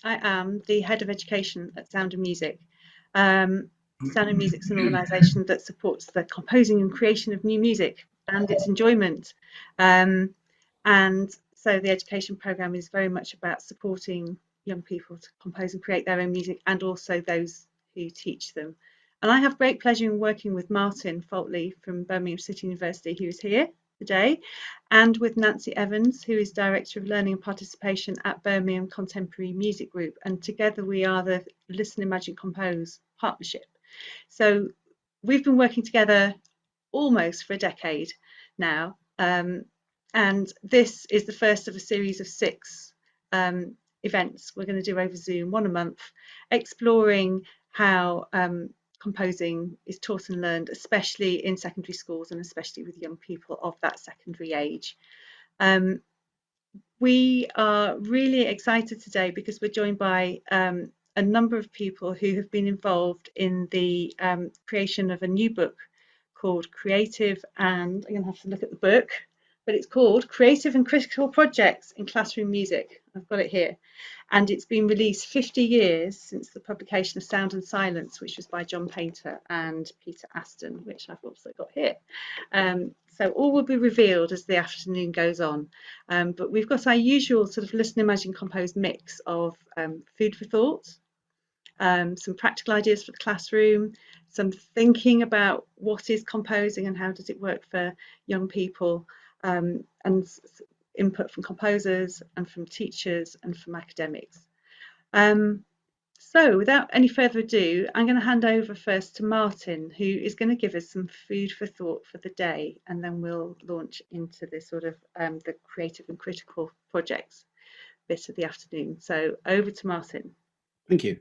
I am the head of education at Sound and Music. Sound and Music is an organisation that supports the composing and creation of new music and its enjoyment. And so the education programme is very much about supporting young people to compose and create their own music, and also those who teach them. And I have great pleasure in working with Martin Faultley from Birmingham City University, who is here today, and with Nancy Evans, who is Director of Learning and Participation at Birmingham Contemporary Music Group. And together we are the Listen, Imagine, Compose partnership. So we've been working together almost for a decade now. And this is the first of a series of 6 events we're going to do over Zoom, 1 a month, exploring how composing is taught and learned, especially in secondary schools and especially with young people of that secondary age. We are really excited today because we're joined by a number of people who have been involved in the creation of a new book called Creative, and I'm going to have to look at the book, but it's called Creative and Critical Projects in Classroom Music. I've got it here. And it's been released 50 years since the publication of Sound and Silence, which was by John Painter and Peter Aston, which I've also got here. So all will be revealed as the afternoon goes on. But we've got our usual sort of listen, imagine, compose mix of food for thought, some practical ideas for the classroom, some thinking about what is composing and how does it work for young people, and input from composers and from teachers and from academics. So without any further ado, I'm going to hand over first to Martin, who is going to give us some food for thought for the day, and then we'll launch into this sort of the creative and critical projects bit of the afternoon. So over to Martin. Thank you.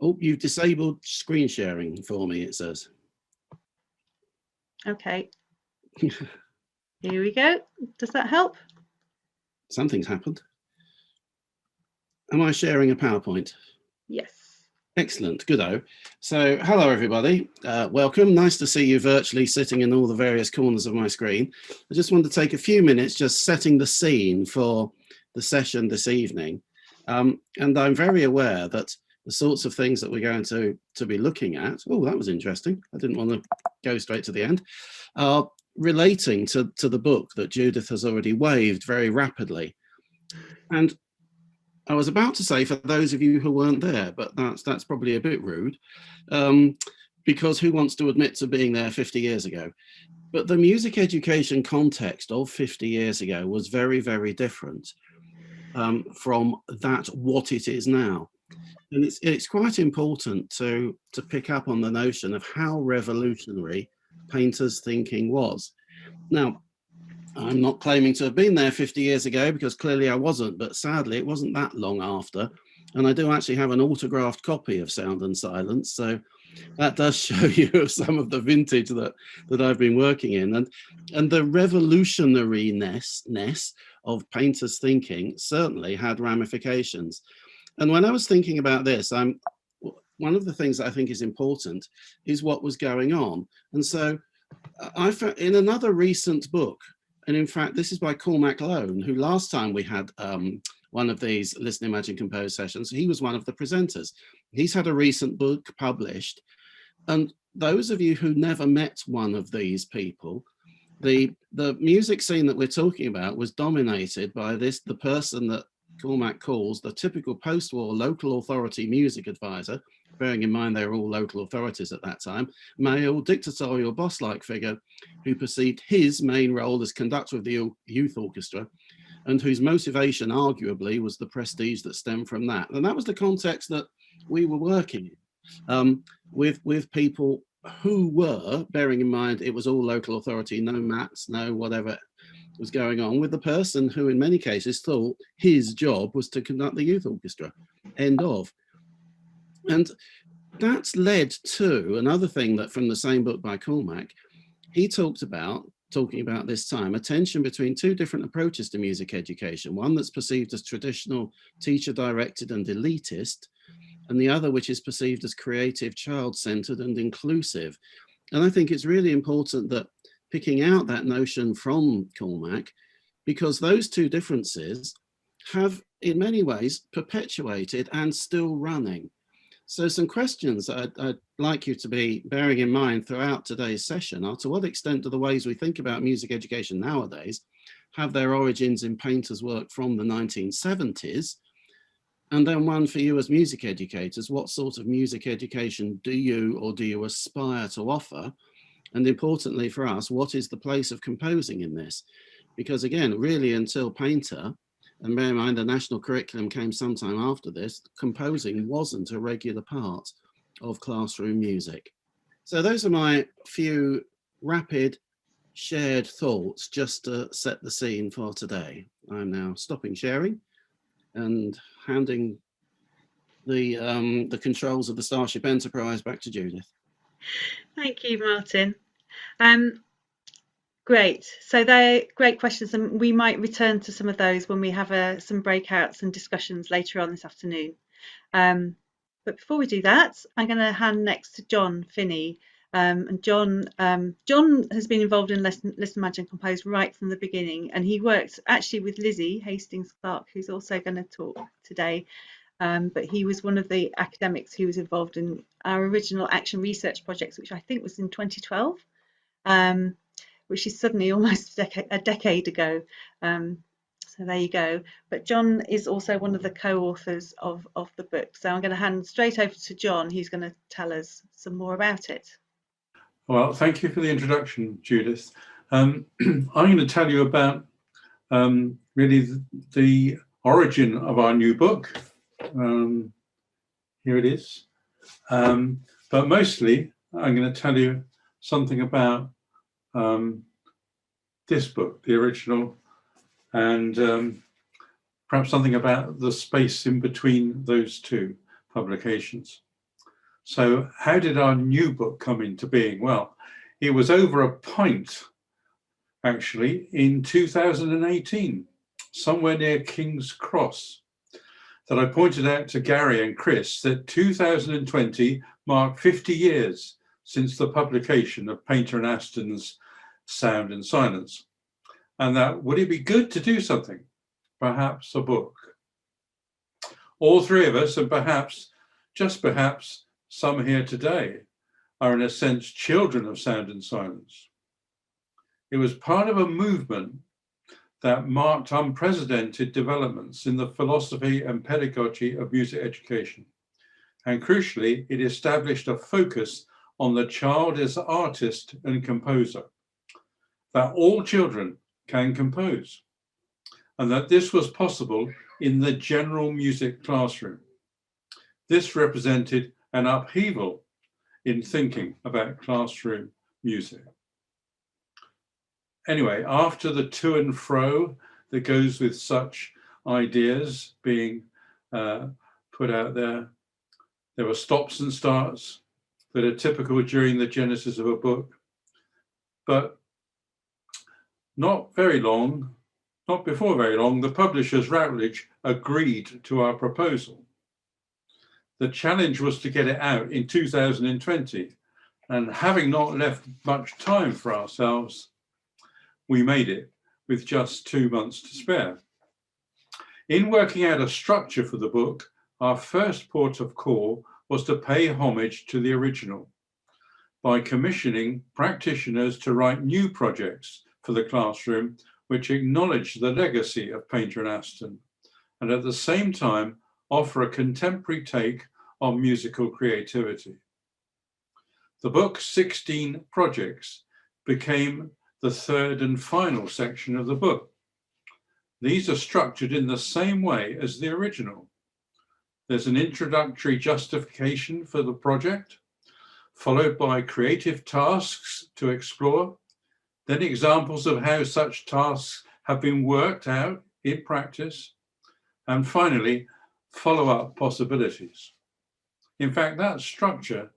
Oh, you've disabled screen sharing for me, it says. Okay. Here we go. Does that help? Something's happened. Am I sharing a PowerPoint? Yes. Excellent, good-o. So, hello everybody, welcome. Nice to see you virtually sitting in all the various corners of my screen. I just want to take a few minutes just setting the scene for the session this evening. And I'm very aware that the sorts of things that we're going to be looking at, oh, that was interesting. I didn't want to go straight to the end, are relating to the book that Judith has already waved very rapidly. And I was about to say for those of you who weren't there, but that's probably a bit rude, because who wants to admit to being there 50 years ago? But the music education context of 50 years ago was very, very different from that what it is now. And it's quite important to pick up on the notion of how revolutionary Painter's thinking was. Now, I'm not claiming to have been there 50 years ago because clearly I wasn't, but sadly it wasn't that long after. And I do actually have an autographed copy of Sound and Silence. So that does show you some of the vintage that I've been working in. And the revolutionariness of Painter's thinking certainly had ramifications. And when I was thinking about this, one of the things that I think is important is what was going on. And so I found in another recent book, and in fact, this is by Cormac Lone, who last time we had one of these Listen, Imagine, Compose sessions, he was one of the presenters. He's had a recent book published. And those of you who never met one of these people, the music scene that we're talking about was dominated by the person that Cormac calls the typical post-war local authority music advisor, bearing in mind they were all local authorities at that time, male, dictatorial, boss-like figure who perceived his main role as conductor of the youth orchestra and whose motivation arguably was the prestige that stemmed from that. And that was the context that we were working in, with people who were, bearing in mind it was all local authority, no mats, no whatever was going on, with the person who in many cases thought his job was to conduct the youth orchestra, end of. And that's led to another thing that from the same book by Cormac, he talking about this time, a tension between two different approaches to music education, one that's perceived as traditional, teacher-directed and elitist, and the other which is perceived as creative, child-centered and inclusive. And I think it's really important that picking out that notion from Cormac, because those two differences have in many ways perpetuated and still running. So some questions I'd like you to be bearing in mind throughout today's session are: to what extent do the ways we think about music education nowadays have their origins in painters' work from the 1970s? And then one for you as music educators: what sort of music education do you aspire to offer? And importantly for us, what is the place of composing in this? Because again, really until Painter, and bear in mind the national curriculum came sometime after this, composing wasn't a regular part of classroom music. So those are my few rapid shared thoughts just to set the scene for today. I'm now stopping sharing and handing the controls of the Starship Enterprise back to Judith. Thank you, Martin. Great. So they're great questions, and we might return to some of those when we have some breakouts and discussions later on this afternoon. But before we do that, I'm going to hand next to John Finney. And John has been involved in Listen, Imagine, Compose right from the beginning, and he worked actually with Lizzie Hastings-Clark, who's also going to talk today. But he was one of the academics who was involved in our original action research projects, which I think was in 2012, which is suddenly almost a decade ago. So there you go. But John is also one of the co-authors of the book. So I'm going to hand straight over to John, who's going to tell us some more about it. Well, thank you for the introduction, Judith. I'm going to tell you about really the origin of our new book. Here it is. But mostly, I'm going to tell you something about this book, the original, and perhaps something about the space in between those two publications. So how did our new book come into being? Well, it was over a pint, actually, in 2018, somewhere near King's Cross, that I pointed out to Gary and Chris that 2020 marked 50 years since the publication of Painter and Aston's Sound and Silence. And that would it be good to do something, perhaps a book? All three of us, and perhaps, just perhaps, some here today, are in a sense children of Sound and Silence. It was part of a movement that marked unprecedented developments in the philosophy and pedagogy of music education. And crucially, it established a focus on the child as artist and composer, that all children can compose, and that this was possible in the general music classroom. This represented an upheaval in thinking about classroom music. Anyway, after the to and fro that goes with such ideas being put out there, there were stops and starts that are typical during the genesis of a book. But not before very long, the publishers, Routledge, agreed to our proposal. The challenge was to get it out in 2020, and having not left much time for ourselves, we made it with just 2 months to spare. In working out a structure for the book, our first port of call was to pay homage to the original by commissioning practitioners to write new projects for the classroom which acknowledge the legacy of Painter and Aston, and at the same time offer a contemporary take on musical creativity. The book's 16 projects became the third and final section of the book. These are structured in the same way as the original. There's an introductory justification for the project, followed by creative tasks to explore, then examples of how such tasks have been worked out in practice, and finally, follow-up possibilities. In fact, that structure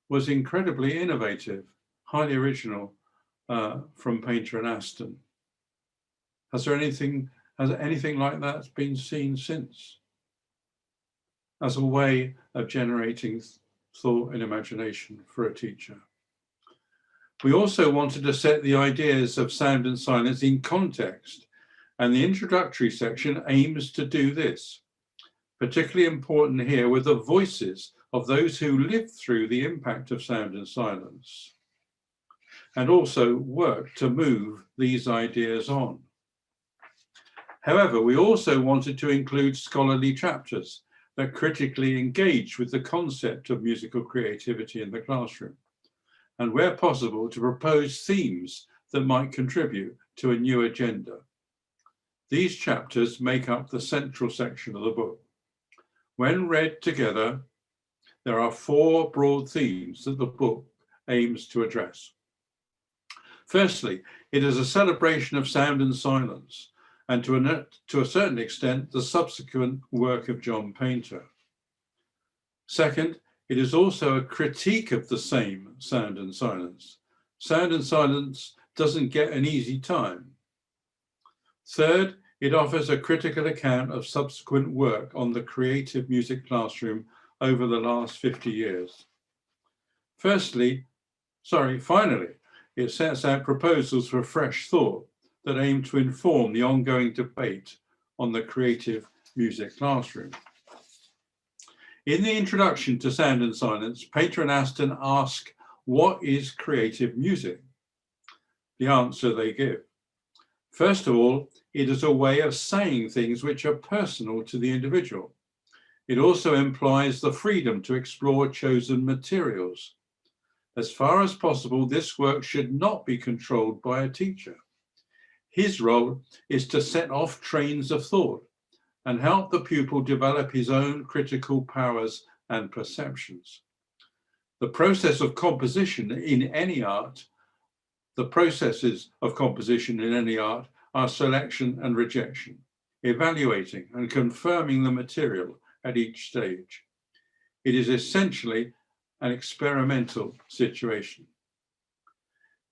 was incredibly innovative, highly original from Painter and Aston. Has anything like that been seen since? As a way of generating thought and imagination for a teacher. We also wanted to set the ideas of sound and silence in context and the introductory section aims to do this. Particularly important here were the voices of those who lived through the impact of sound and silence, and also worked to move these ideas on. However, we also wanted to include scholarly chapters that critically engage with the concept of musical creativity in the classroom, and where possible, to propose themes that might contribute to a new agenda. These chapters make up the central section of the book. When read together, there are 4 broad themes that the book aims to address. Firstly, it is a celebration of sound and silence, and to a certain extent, the subsequent work of John Painter. Second, it is also a critique of the same sound and silence. Sound and silence doesn't get an easy time. Third, it offers a critical account of subsequent work on the creative music classroom over the last 50 years. Finally, it sets out proposals for fresh thought that aim to inform the ongoing debate on the creative music classroom. In the introduction to Sound and Silence, Painter and Aston ask, what is creative music? The answer they give. First of all, it is a way of saying things which are personal to the individual. It also implies the freedom to explore chosen materials. As far as possible, this work should not be controlled by a teacher. His role is to set off trains of thought and help the pupil develop his own critical powers and perceptions. The process of composition in any art, the processes of composition in any art are selection and rejection, evaluating and confirming the material at each stage. It is essentially an experimental situation.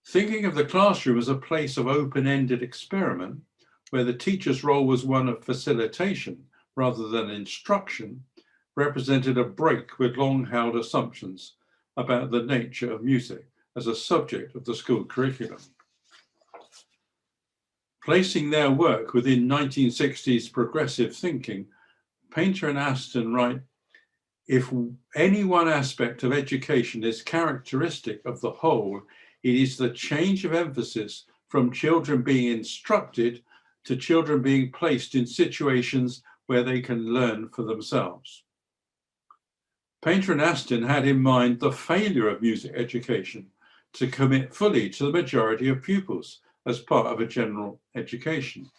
Thinking of the classroom as a place of open-ended experiment, where the teacher's role was one of facilitation rather than instruction, represented a break with long-held assumptions about the nature of music as a subject of the school curriculum. Placing their work within 1960s progressive thinking, Painter and Aston write, if any one aspect of education is characteristic of the whole, it is the change of emphasis from children being instructed to children being placed in situations where they can learn for themselves. Painter and Aston had in mind the failure of music education to commit fully to the majority of pupils as part of a general education.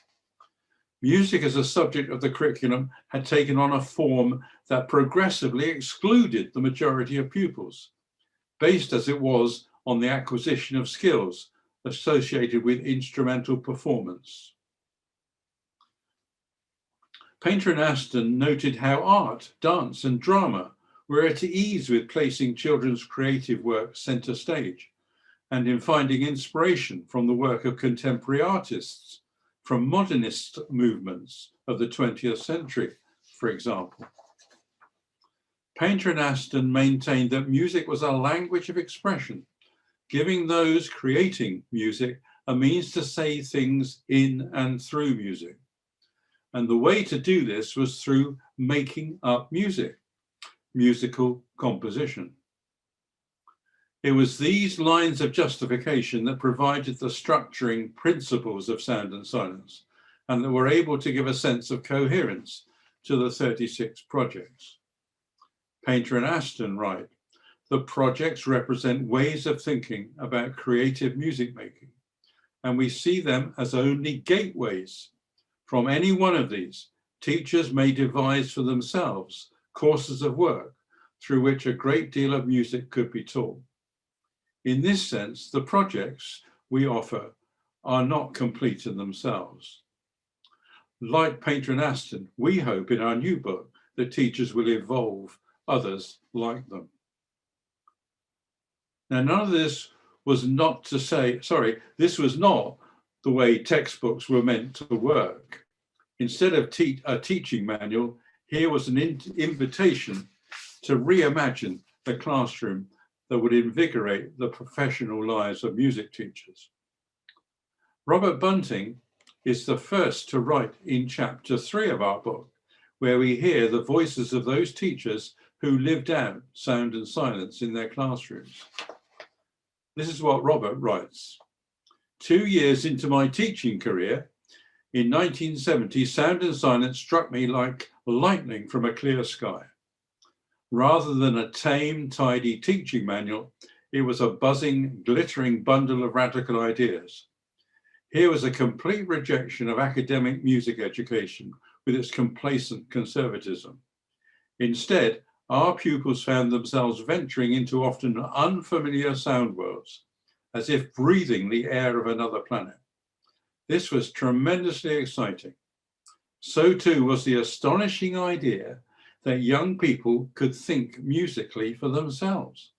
Music as a subject of the curriculum had taken on a form that progressively excluded the majority of pupils, based as it was on the acquisition of skills associated with instrumental performance. Painter and Aston noted how art, dance, and drama were at ease with placing children's creative work center stage, and in finding inspiration from the work of contemporary artists, from modernist movements of the 20th century, for example. Painter and Aston maintained that music was a language of expression, giving those creating music a means to say things in and through music. And the way to do this was through making up music, musical composition. It was these lines of justification that provided the structuring principles of Sound and Silence, and that were able to give a sense of coherence to the 36 projects. Painter and Aston write, the projects represent ways of thinking about creative music making, and we see them as only gateways. From any one of these, teachers may devise for themselves courses of work through which a great deal of music could be taught. In this sense, the projects we offer are not complete in themselves. Like Painter and Aston, we hope in our new book that teachers will evolve others like them. Now, none of this was not to say, this was not the way textbooks were meant to work. Instead of a teaching manual, here was an invitation to reimagine the classroom that would invigorate the professional lives of music teachers. Robert Bunting is the first to write in chapter 3 of our book, where we hear the voices of those teachers who lived out sound and silence in their classrooms. This is what Robert writes. 2 years into my teaching career, in 1970, sound and silence struck me like lightning from a clear sky. Rather than a tame, tidy teaching manual, it was a buzzing, glittering bundle of radical ideas. Here was a complete rejection of academic music education with its complacent conservatism. Instead, our pupils found themselves venturing into often unfamiliar sound worlds, as if breathing the air of another planet. This was tremendously exciting. So too was the astonishing idea that young people could think musically for themselves,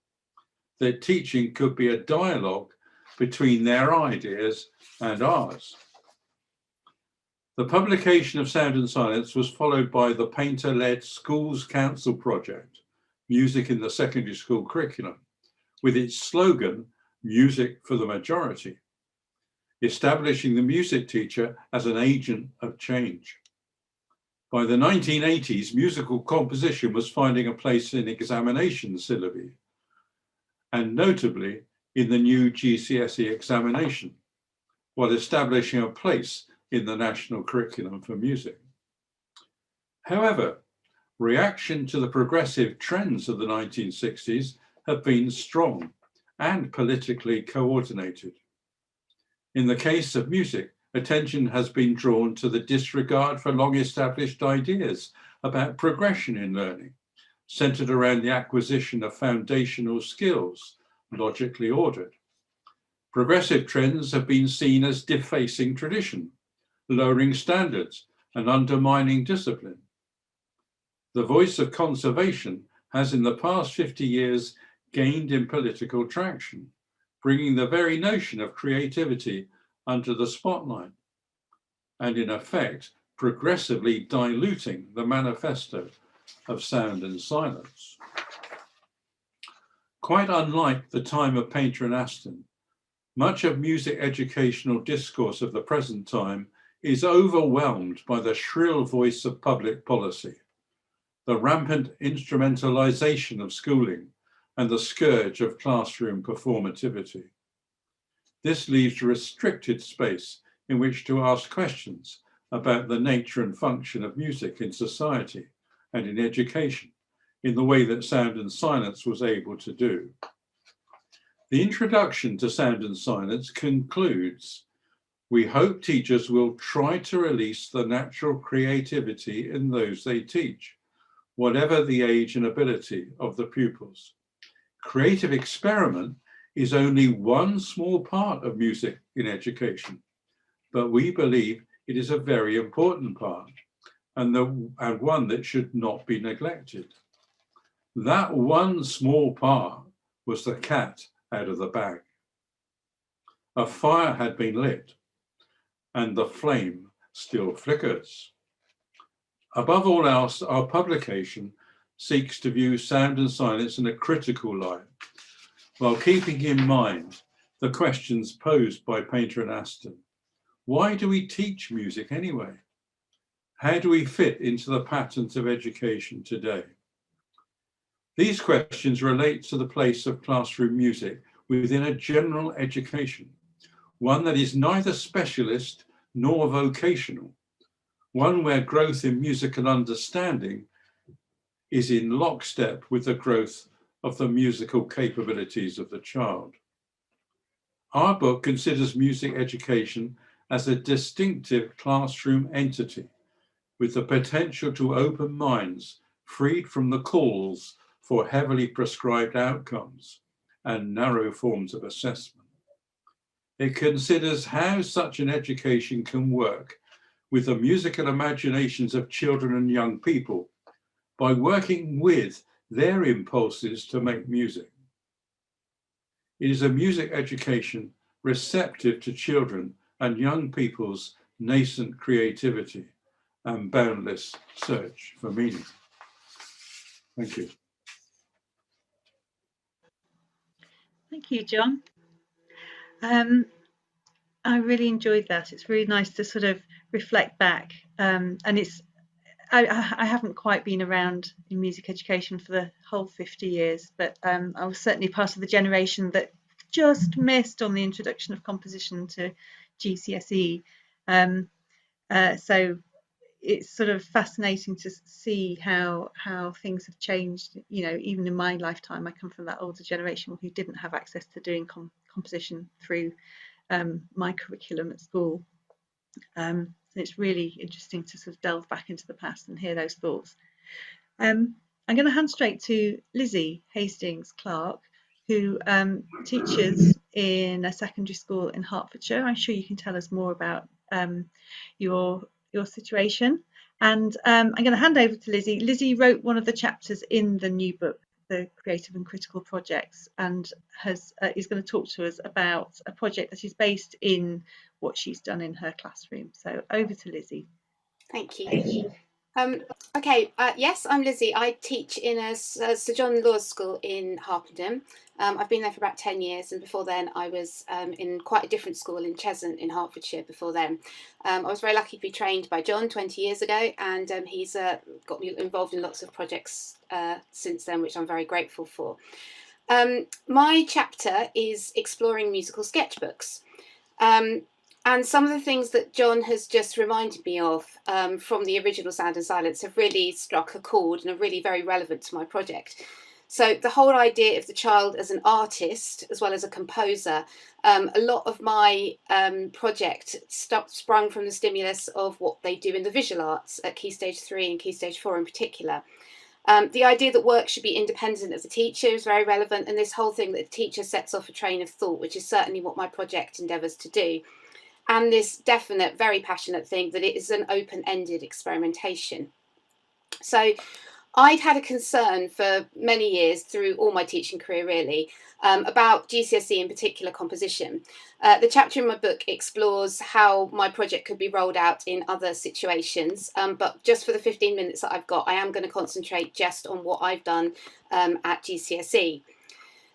that teaching could be a dialogue between their ideas and ours. The publication of Sound and Silence was followed by the Painter-led Schools Council project, Music in the Secondary School Curriculum, with its slogan, Music for the Majority, establishing the music teacher as an agent of change. By the 1980s, musical composition was finding a place in examination syllabi, and notably in the new GCSE examination, while establishing a place in the national curriculum for music. However, reaction to the progressive trends of the 1960s have been strong and politically coordinated. In the case of music, attention has been drawn to the disregard for long-established ideas about progression in learning, centered around the acquisition of foundational skills, logically ordered. Progressive trends have been seen as defacing tradition, lowering standards, and undermining discipline. The voice of conservation has in the past 50 years gained in political traction, bringing the very notion of creativity under the spotlight, and in effect, progressively diluting the manifesto of sound and silence. Quite unlike the time of Painter and Aston, much of music educational discourse of the present time is overwhelmed by the shrill voice of public policy, the rampant instrumentalization of schooling, and the scourge of classroom performativity. This leaves restricted space in which to ask questions about the nature and function of music in society and in education, in the way that Sound and Silence was able to do. The introduction to Sound and Silence concludes, we hope teachers will try to release the natural creativity in those they teach, whatever the age and ability of the pupils. Creative experiment is only one small part of music in education, but we believe it is a very important part and one that should not be neglected. That one small part was the cat out of the bag. A fire had been lit and the flame still flickers. Above all else, our publication seeks to view Sound and Silence in a critical light, while keeping in mind the questions posed by Painter and Aston. Why do we teach music anyway? How do we fit into the patterns of education today? These questions relate to the place of classroom music within a general education, one that is neither specialist nor vocational, one where growth in musical understanding is in lockstep with the growth of the musical capabilities of the child. Our book considers music education as a distinctive classroom entity with the potential to open minds freed from the calls for heavily prescribed outcomes and narrow forms of assessment. It considers how such an education can work with the musical imaginations of children and young people by working with their impulses to make music. It is a music education receptive to children and young people's nascent creativity and boundless search for meaning. Thank you. Thank you, John. I really enjoyed that. It's really nice to sort of reflect back, and I haven't quite been around in music education for the whole 50 years, but I was certainly part of the generation that just missed on the introduction of composition to GCSE. So it's sort of fascinating to see how things have changed. You know, even in my lifetime, I come from that older generation who didn't have access to doing composition through my curriculum at school. So it's really interesting to sort of delve back into the past and hear those thoughts. I'm going to hand straight to Lizzie Hastings Clark, who teaches in a secondary school in Hertfordshire. I'm sure you can tell us more about your situation. And I'm going to hand over to Lizzie. Lizzie wrote one of the chapters in the new book, The Creative and Critical Projects, and is going to talk to us about a project that is based in what she's done in her classroom. So over to Lizzie. Thank you. Okay, yes, I'm Lizzie. I teach in a Sir John Laws School in Harpenden. I've been there for about 10 years, and before then I was in quite a different school in Cheshunt in Hertfordshire before then. I was very lucky to be trained by John 20 years ago, and he's got me involved in lots of projects since then, which I'm very grateful for. My chapter is exploring musical sketchbooks. And some of the things that John has just reminded me of from the original Sound and Silence have really struck a chord and are really very relevant to my project. So the whole idea of the child as an artist as well as a composer, a lot of my project sprung from the stimulus of what they do in the visual arts at Key Stage 3 and Key Stage 4 in particular. The idea that work should be independent of the teacher is very relevant, and this whole thing that the teacher sets off a train of thought, which is certainly what my project endeavours to do. And this definite, very passionate thing that it is an open-ended experimentation. So I'd had a concern for many years through all my teaching career, really, about GCSE, in particular composition. The chapter in my book explores how my project could be rolled out in other situations, but just for the 15 minutes that I've got, I am going to concentrate just on what I've done at GCSE.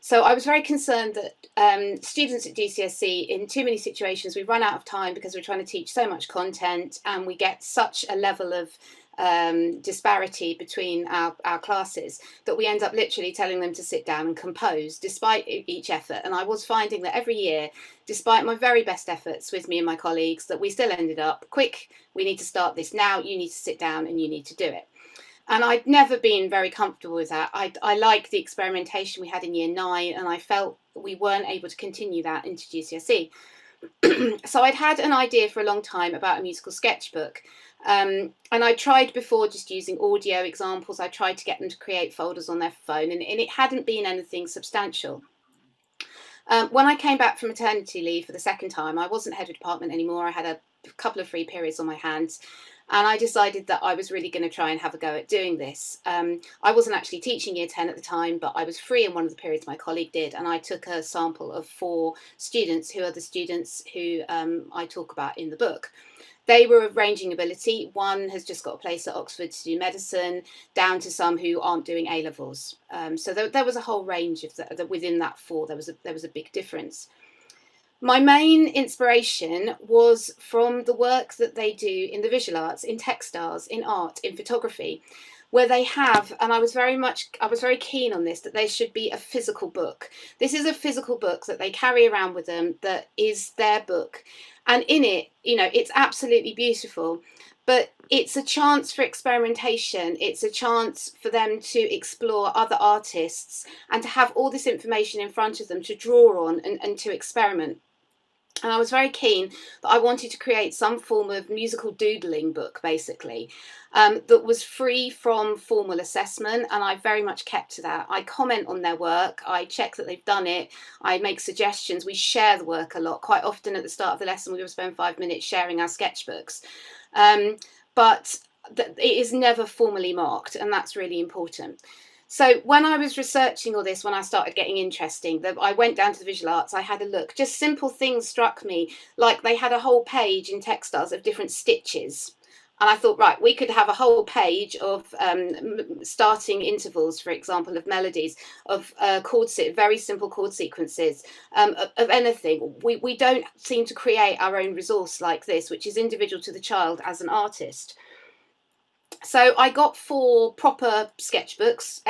So I was very concerned that students at GCSE, in too many situations, we run out of time because we're trying to teach so much content, and we get such a level of disparity between our classes that we end up literally telling them to sit down and compose despite each effort. And I was finding that every year, despite my very best efforts with me and my colleagues, that we still ended up, quick, we need to start this now, you need to sit down and you need to do it. And I'd never been very comfortable with that. I liked the experimentation we had in year 9, and I felt we weren't able to continue that into GCSE. So I'd had an idea for a long time about a musical sketchbook. And I tried before just using audio examples. I tried to get them to create folders on their phone, and it hadn't been anything substantial. When I came back from maternity leave for the second time, I wasn't head of department anymore. I had a couple of free periods on my hands. And I decided that I was really going to try and have a go at doing this. I wasn't actually teaching year 10 at the time, but I was free in one of the periods my colleague did. And I took a sample of 4 students who are the students who I talk about in the book. They were of ranging ability. One has just got a place at Oxford to do medicine, down to some who aren't doing A-levels. So there was a whole range of within that 4. There was a big difference. My main inspiration was from the work that they do in the visual arts, in textiles, in art, in photography, where they have, and I was very keen on this, that there should be a physical book. This is a physical book that they carry around with them, that is their book. And in it, you know, it's absolutely beautiful, but it's a chance for experimentation. It's a chance for them to explore other artists and to have all this information in front of them to draw on and to experiment. And I was very keen that I wanted to create some form of musical doodling book, basically, that was free from formal assessment. And I very much kept to that. I comment on their work. I check that they've done it. I make suggestions. We share the work a lot. Quite often at the start of the lesson, we would spend 5 minutes sharing our sketchbooks. But it is never formally marked. And that's really important. So when I was researching all this, when I started getting interesting, I went down to the visual arts, I had a look, just simple things struck me, like they had a whole page in textiles of different stitches. And I thought, right, we could have a whole page of starting intervals, for example, of melodies, of very simple chord sequences, of anything. We don't seem to create our own resource like this, which is individual to the child as an artist. So I got 4 proper sketchbooks,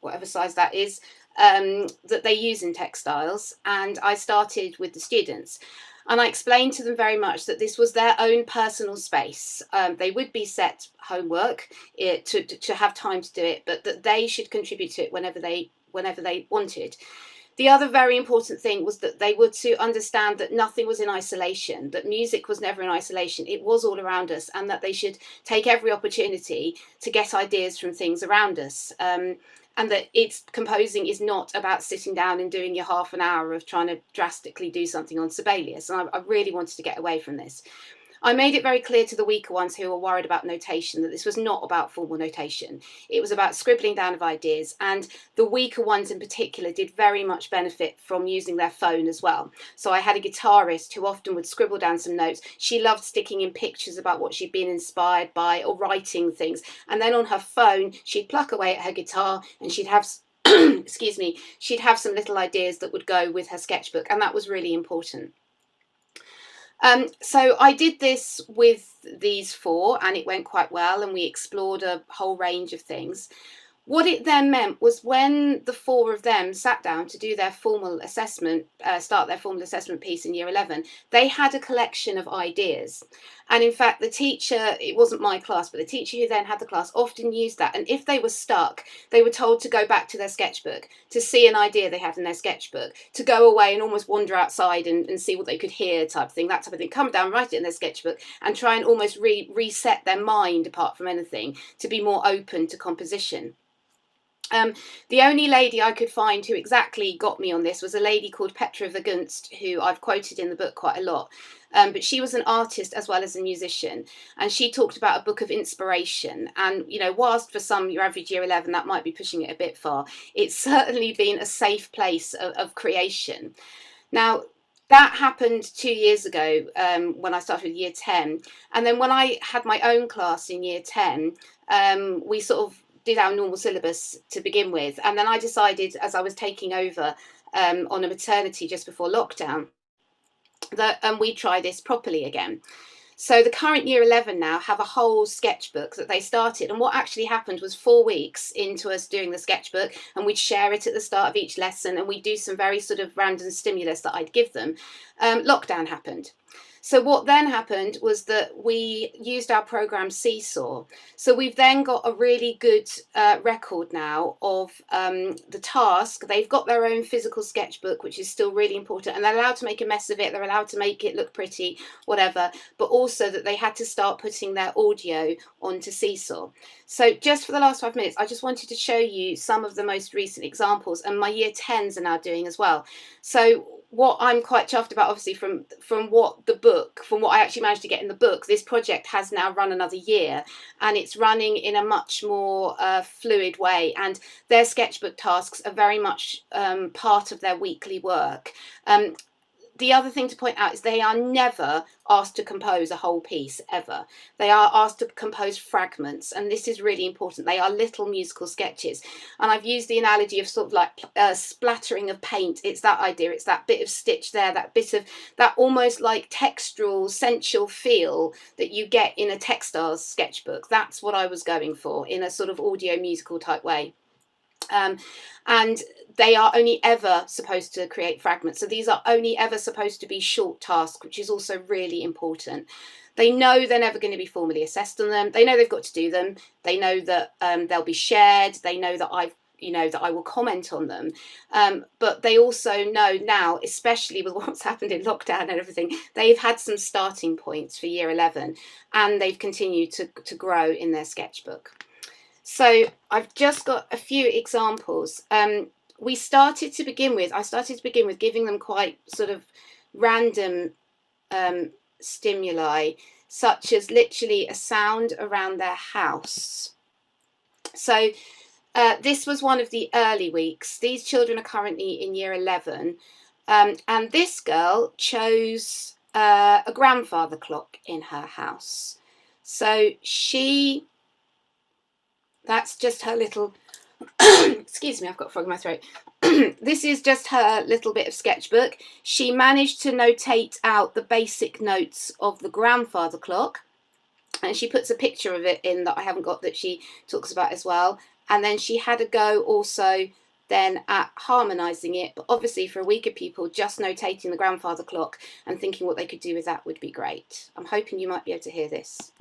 whatever size that is, that they use in textiles, and I started with the students. And I explained to them very much that this was their own personal space. They would be set homework to have time to do it, but that they should contribute to it whenever they wanted. The other very important thing was that they were to understand that nothing was in isolation, that music was never in isolation. It was all around us, and that they should take every opportunity to get ideas from things around us. And that composing is not about sitting down and doing your half an hour of trying to drastically do something on Sibelius. And I really wanted to get away from this. I made it very clear to the weaker ones who were worried about notation that this was not about formal notation. It was about scribbling down of ideas, and the weaker ones in particular did very much benefit from using their phone as well. So I had a guitarist who often would scribble down some notes. She loved sticking in pictures about what she'd been inspired by or writing things. And then on her phone, she'd pluck away at her guitar and she'd have excuse me, she'd have some little ideas that would go with her sketchbook, and that was really important. So I did this with these 4, and it went quite well, and we explored a whole range of things. What it then meant was when the 4 of them sat down to do their formal assessment, start their formal assessment piece in year 11, they had a collection of ideas. And in fact, the teacher, it wasn't my class, but the teacher who then had the class often used that. And if they were stuck, they were told to go back to their sketchbook, to see an idea they had in their sketchbook, to go away and almost wander outside and see what they could hear, type of thing, that type of thing, come down, write it in their sketchbook, and try and almost reset their mind, apart from anything, to be more open to composition. The only lady I could find who exactly got me on this was a lady called Petra Vergunst, who I've quoted in the book quite a lot. But she was an artist as well as a musician, and she talked about a book of inspiration. And, you know, whilst for some your average year 11 that might be pushing it a bit far, it's certainly been a safe place of creation. Now, that happened 2 years ago when I started with year 10. And then when I had my own class in year 10, we sort of did our normal syllabus to begin with. And then I decided, as I was taking over on a maternity just before lockdown, that we'd try this properly again. So the current year 11 now have a whole sketchbook that they started. And what actually happened was 4 weeks into us doing the sketchbook, and we'd share it at the start of each lesson, and we'd do some very sort of random stimulus that I'd give them. Lockdown happened. So what then happened was that we used our program Seesaw. So we've then got a really good record now of the task. They've got their own physical sketchbook, which is still really important, and they're allowed to make a mess of it. They're allowed to make it look pretty, whatever, but also that they had to start putting their audio onto Seesaw. So just for the last 5 minutes, I just wanted to show you some of the most recent examples, and my year 10s are now doing as well. So what I'm quite chuffed about, obviously, from what I actually managed to get in the book, this project has now run another year, and it's running in a much more fluid way, and their sketchbook tasks are very much part of their weekly work. The other thing to point out is they are never asked to compose a whole piece, ever. They are asked to compose fragments, and this is really important. They are little musical sketches. And I've used the analogy of sort of like splattering of paint. It's that idea. It's that bit of stitch there, that bit of that almost like textural, sensual feel that you get in a textiles sketchbook. That's what I was going for in a sort of audio musical type way. And they are only ever supposed to create fragments. So these are only ever supposed to be short tasks, which is also really important. They know they're never going to be formally assessed on them. They know they've got to do them. They know that they'll be shared. They know that I will comment on them. But they also know now, especially with what's happened in lockdown and everything, they've had some starting points for year 11, and they've continued to grow in their sketchbook. So I've just got a few examples. I started to begin with giving them quite sort of random stimuli, such as literally a sound around their house. So this was one of the early weeks. These children are currently in year 11, and this girl chose a grandfather clock in her house. So that's just her little, excuse me, I've got a frog in my throat. This is just her little bit of sketchbook. She managed to notate out the basic notes of the grandfather clock, and she puts a picture of it in that I haven't got, that she talks about as well. And then she had a go also then at harmonizing it, but obviously for weaker people, just notating the grandfather clock and thinking what they could do with that would be great. I'm hoping you might be able to hear this.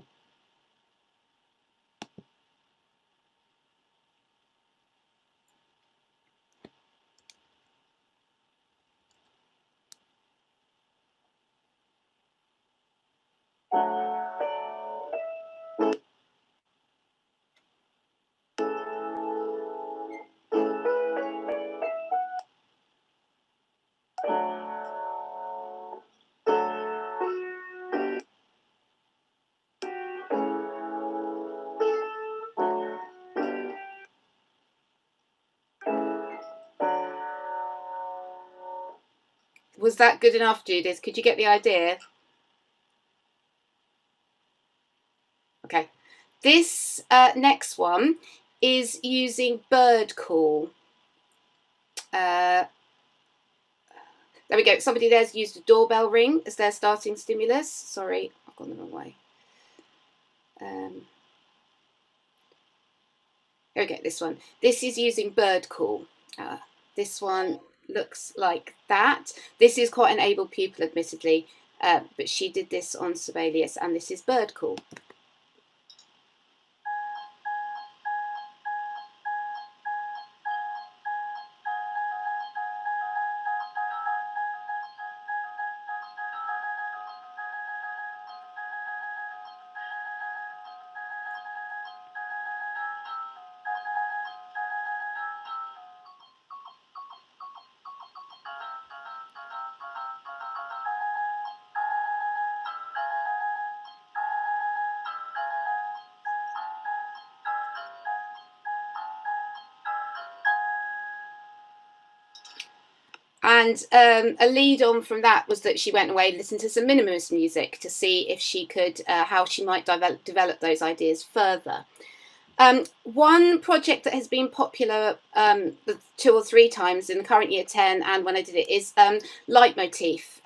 Was that good enough, Judith? Could you get the idea? Okay. This next one is using bird call. There we go. Somebody there's used a doorbell ring as their starting stimulus. Sorry, I've gone the wrong way. Here we go, this one. This is using bird call. This one looks like that. This is quite an able pupil, admittedly, but she did this on Sibelius, and this is bird call. And a lead on from that was that she went away and listened to some minimalist music to see if she could, how she might develop those ideas further. One project that has been popular 2 or 3 times in the current year 10 and when I did it is leitmotif.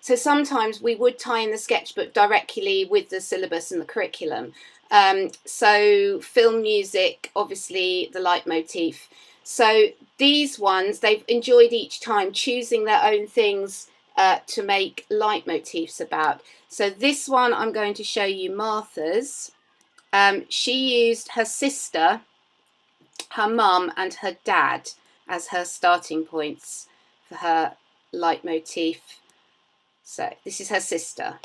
So sometimes we would tie in the sketchbook directly with the syllabus and the curriculum. So film music, obviously the leitmotif. So these ones, they've enjoyed each time choosing their own things to make leitmotifs about. So this one I'm going to show you Martha's. She used her sister, her mum and her dad as her starting points for her leitmotif. So this is her sister.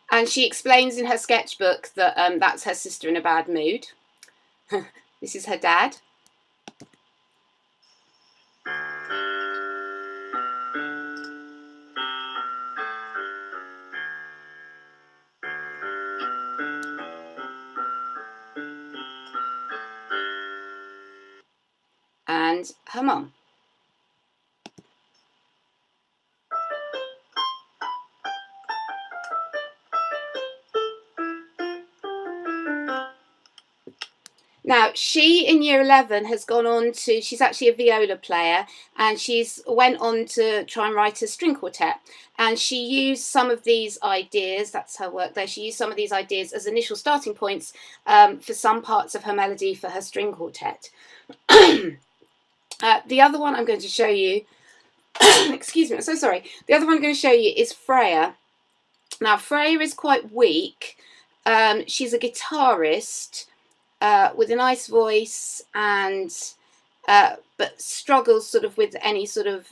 And she explains in her sketchbook that that's her sister in a bad mood. This is her dad. And her mum. Now, she in year 11 has gone on to, she's actually a viola player, and she's went on to try and write a string quartet. And she used some of these ideas, that's her work there, she used some of these ideas as initial starting points for some parts of her melody for her string quartet. The other one I'm going to show you, excuse me, I'm so sorry. The other one I'm going to show you is Freya. Now, Freya is quite weak. She's a guitarist with a nice voice, and but struggles sort of with any sort of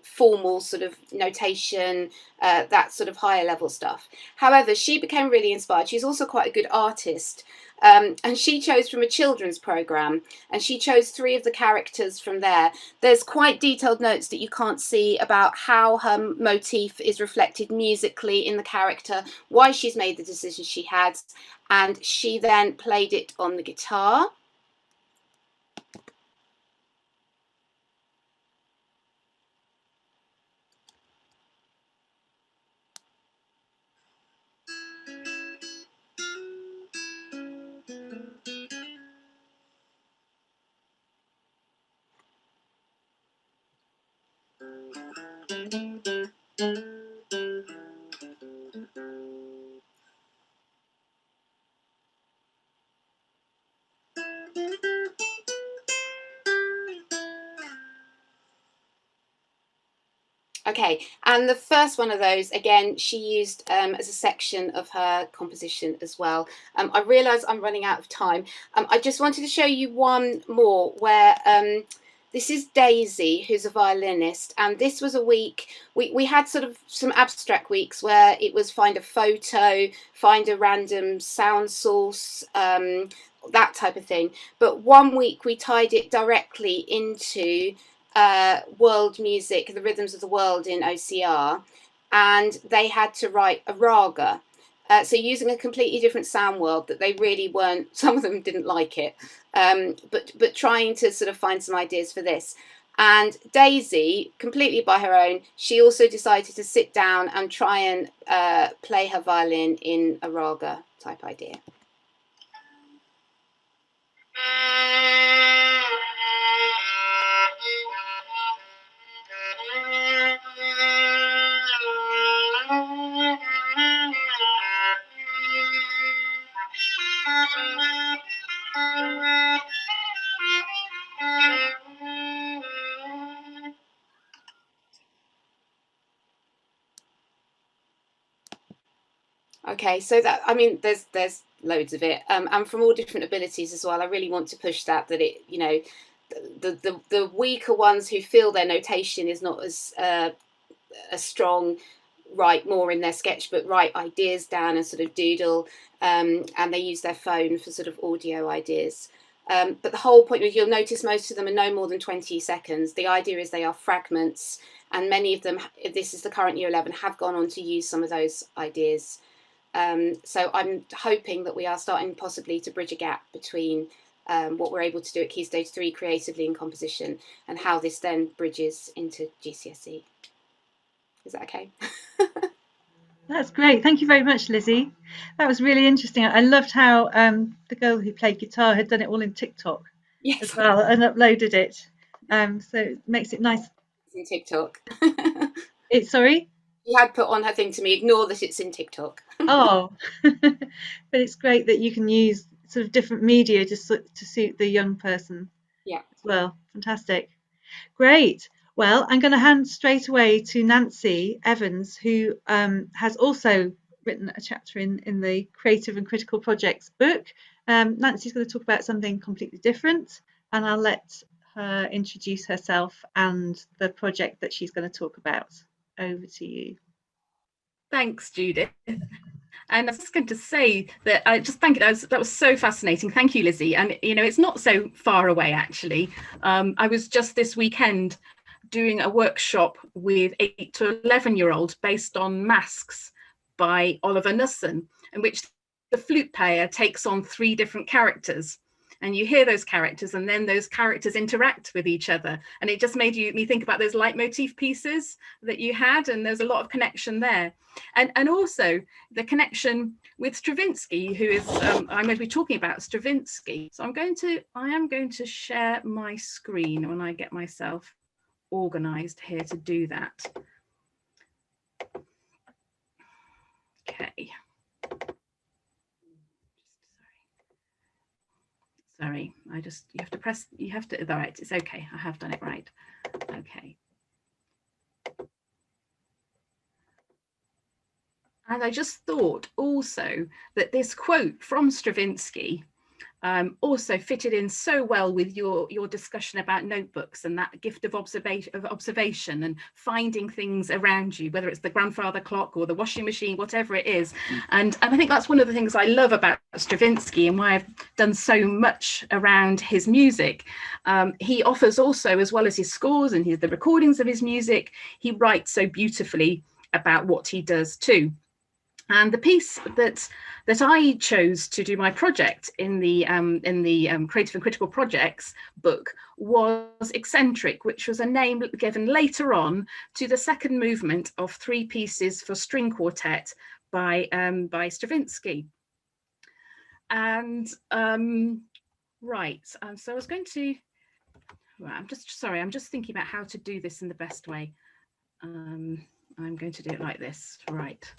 formal sort of notation, that sort of higher level stuff. However, she became really inspired. She's also quite a good artist. And she chose from a children's program, and she chose 3 of the characters from there. There's quite detailed notes that you can't see about how her motif is reflected musically in the character, why she's made the decision she had, and she then played it on the guitar. Okay, and the first one of those, again, she used as a section of her composition as well. I realise I'm running out of time. I just wanted to show you one more where this is Daisy, who's a violinist, and this was a week, we had sort of some abstract weeks where it was find a photo, find a random sound source, that type of thing. But one week we tied it directly into world music, the rhythms of the world in OCR, and they had to write a raga. So using a completely different sound world that they really weren't, some of them didn't like it, but trying to sort of find some ideas for this. And Daisy, completely by her own, she also decided to sit down and try and play her violin in a raga type idea. Okay, so that, I mean, there's loads of it, and from all different abilities as well. I really want to push that it, you know, the weaker ones who feel their notation is not as a strong, write more in their sketchbook, write ideas down and sort of doodle, and they use their phone for sort of audio ideas. But the whole point is, you'll notice most of them are no more than 20 seconds. The idea is they are fragments, and many of them, if this is the current Year 11, have gone on to use some of those ideas. So I'm hoping that we are starting possibly to bridge a gap between what we're able to do at Key Stage 3 creatively in composition and how this then bridges into GCSE. Is that okay? That's great. Thank you very much, Lizzie. That was really interesting. I loved how the girl who played guitar had done it all in TikTok as well and uploaded it. So it makes it nice. It's in TikTok. Sorry? She had put on her thing to me, ignore that it's in TikTok. Oh, but it's great that you can use sort of different media to suit the young person. Yeah. As well. Fantastic. Great. Well, I'm going to hand straight away to Nancy Evans, who has also written a chapter in the Creative and Critical Projects book. Nancy's going to talk about something completely different, and I'll let her introduce herself and the project that she's going to talk about. Over to you. Thanks, Judith. And I was just going to say that I just thank you. That was so fascinating. Thank you, Lizzie. And, you know, it's not so far away, actually. I was just this weekend doing a workshop with 8 to 11-year-olds based on Masks by Oliver Knussen, in which the flute player takes on 3 different characters. And you hear those characters, and then those characters interact with each other. And it just made me think about those leitmotif pieces that you had, and there's a lot of connection there. And also the connection with Stravinsky, who is, I'm going to be talking about Stravinsky. So I am going to share my screen when I get myself organized here to do that. Okay. Sorry, you have to, all right, it's okay, I have done it right. Okay. And I just thought also that this quote from Stravinsky also fitted in so well with your discussion about notebooks and that gift of observation and finding things around you, whether it's the grandfather clock or the washing machine, whatever it is. And I think that's one of the things I love about Stravinsky and why I've done so much around his music. He offers also, as well as his scores and the recordings of his music, he writes so beautifully about what he does too. And the piece that I chose to do my project in the Creative and Critical Projects book was Eccentric, which was a name given later on to the second movement of 3 pieces for string quartet by Stravinsky. And right, so I was going to. Well, I'm just thinking about how to do this in the best way. I'm going to do it like this, right?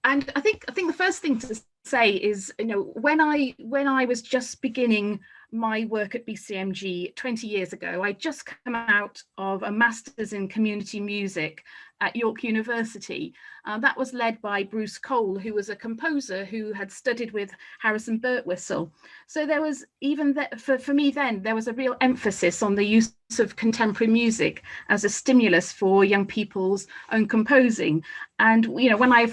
And I think the first thing to say is, when I was just beginning my work at BCMG 20 years ago, I'd just come out of a master's in community music at York University. That was led by Bruce Cole, who was a composer who had studied with Harrison Birtwistle. So there was, even for me then, there was a real emphasis on the use of contemporary music as a stimulus for young people's own composing. And when I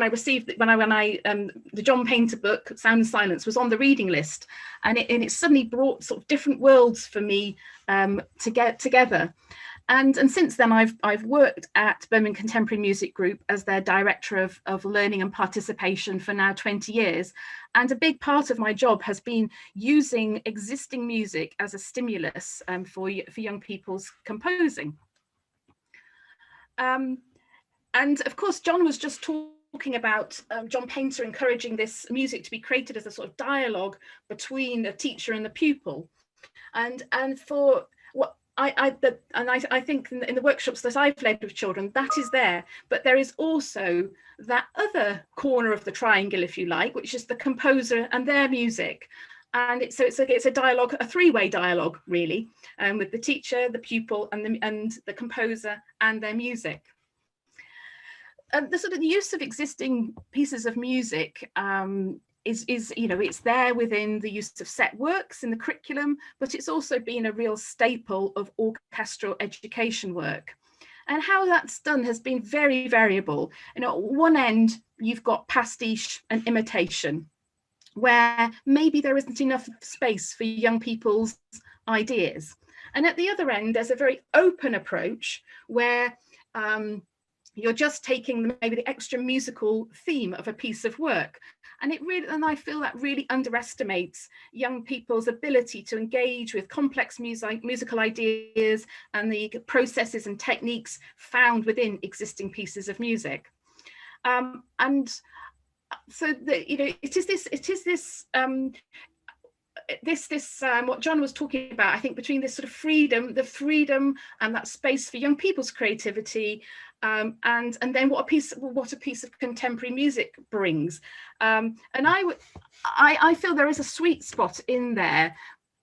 received the John Painter book, Sound and Silence, was on the reading list, and it suddenly brought sort of different worlds for me to get together. And since then, I've worked at Birmingham Contemporary Music Group as their director of learning and participation for now 20 years. And a big part of my job has been using existing music as a stimulus for young people's composing. And of course, John was just talking about John Painter encouraging this music to be created as a sort of dialogue between the teacher and the pupil. And for what I think in the workshops that I've led with children, that is there, but there is also that other corner of the triangle, if you like, which is the composer and their music. And it's a dialogue, a 3-way dialogue, really, with the teacher, the pupil, and the composer and their music. The sort of use of existing pieces of music is it's there within the use of set works in the curriculum, but it's also been a real staple of orchestral education work. And how that's done has been very variable. At one end, you've got pastiche and imitation, where maybe there isn't enough space for young people's ideas. And at the other end, there's a very open approach where you're just taking maybe the extra musical theme of a piece of work. And I feel that really underestimates young people's ability to engage with complex musical ideas and the processes and techniques found within existing pieces of music. And so it is this what John was talking about, I think, between this sort of the freedom and that space for young people's creativity, and then what a piece of contemporary music brings. And I feel there is a sweet spot in there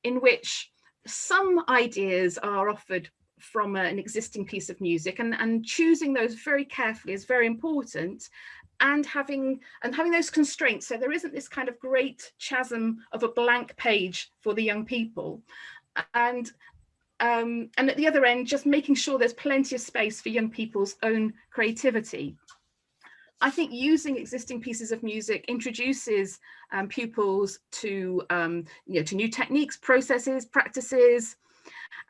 in which some ideas are offered from an existing piece of music, and choosing those very carefully is very important. And having those constraints, so there isn't this kind of great chasm of a blank page for the young people, and at the other end, just making sure there's plenty of space for young people's own creativity. I think using existing pieces of music introduces pupils to new techniques, processes, practices,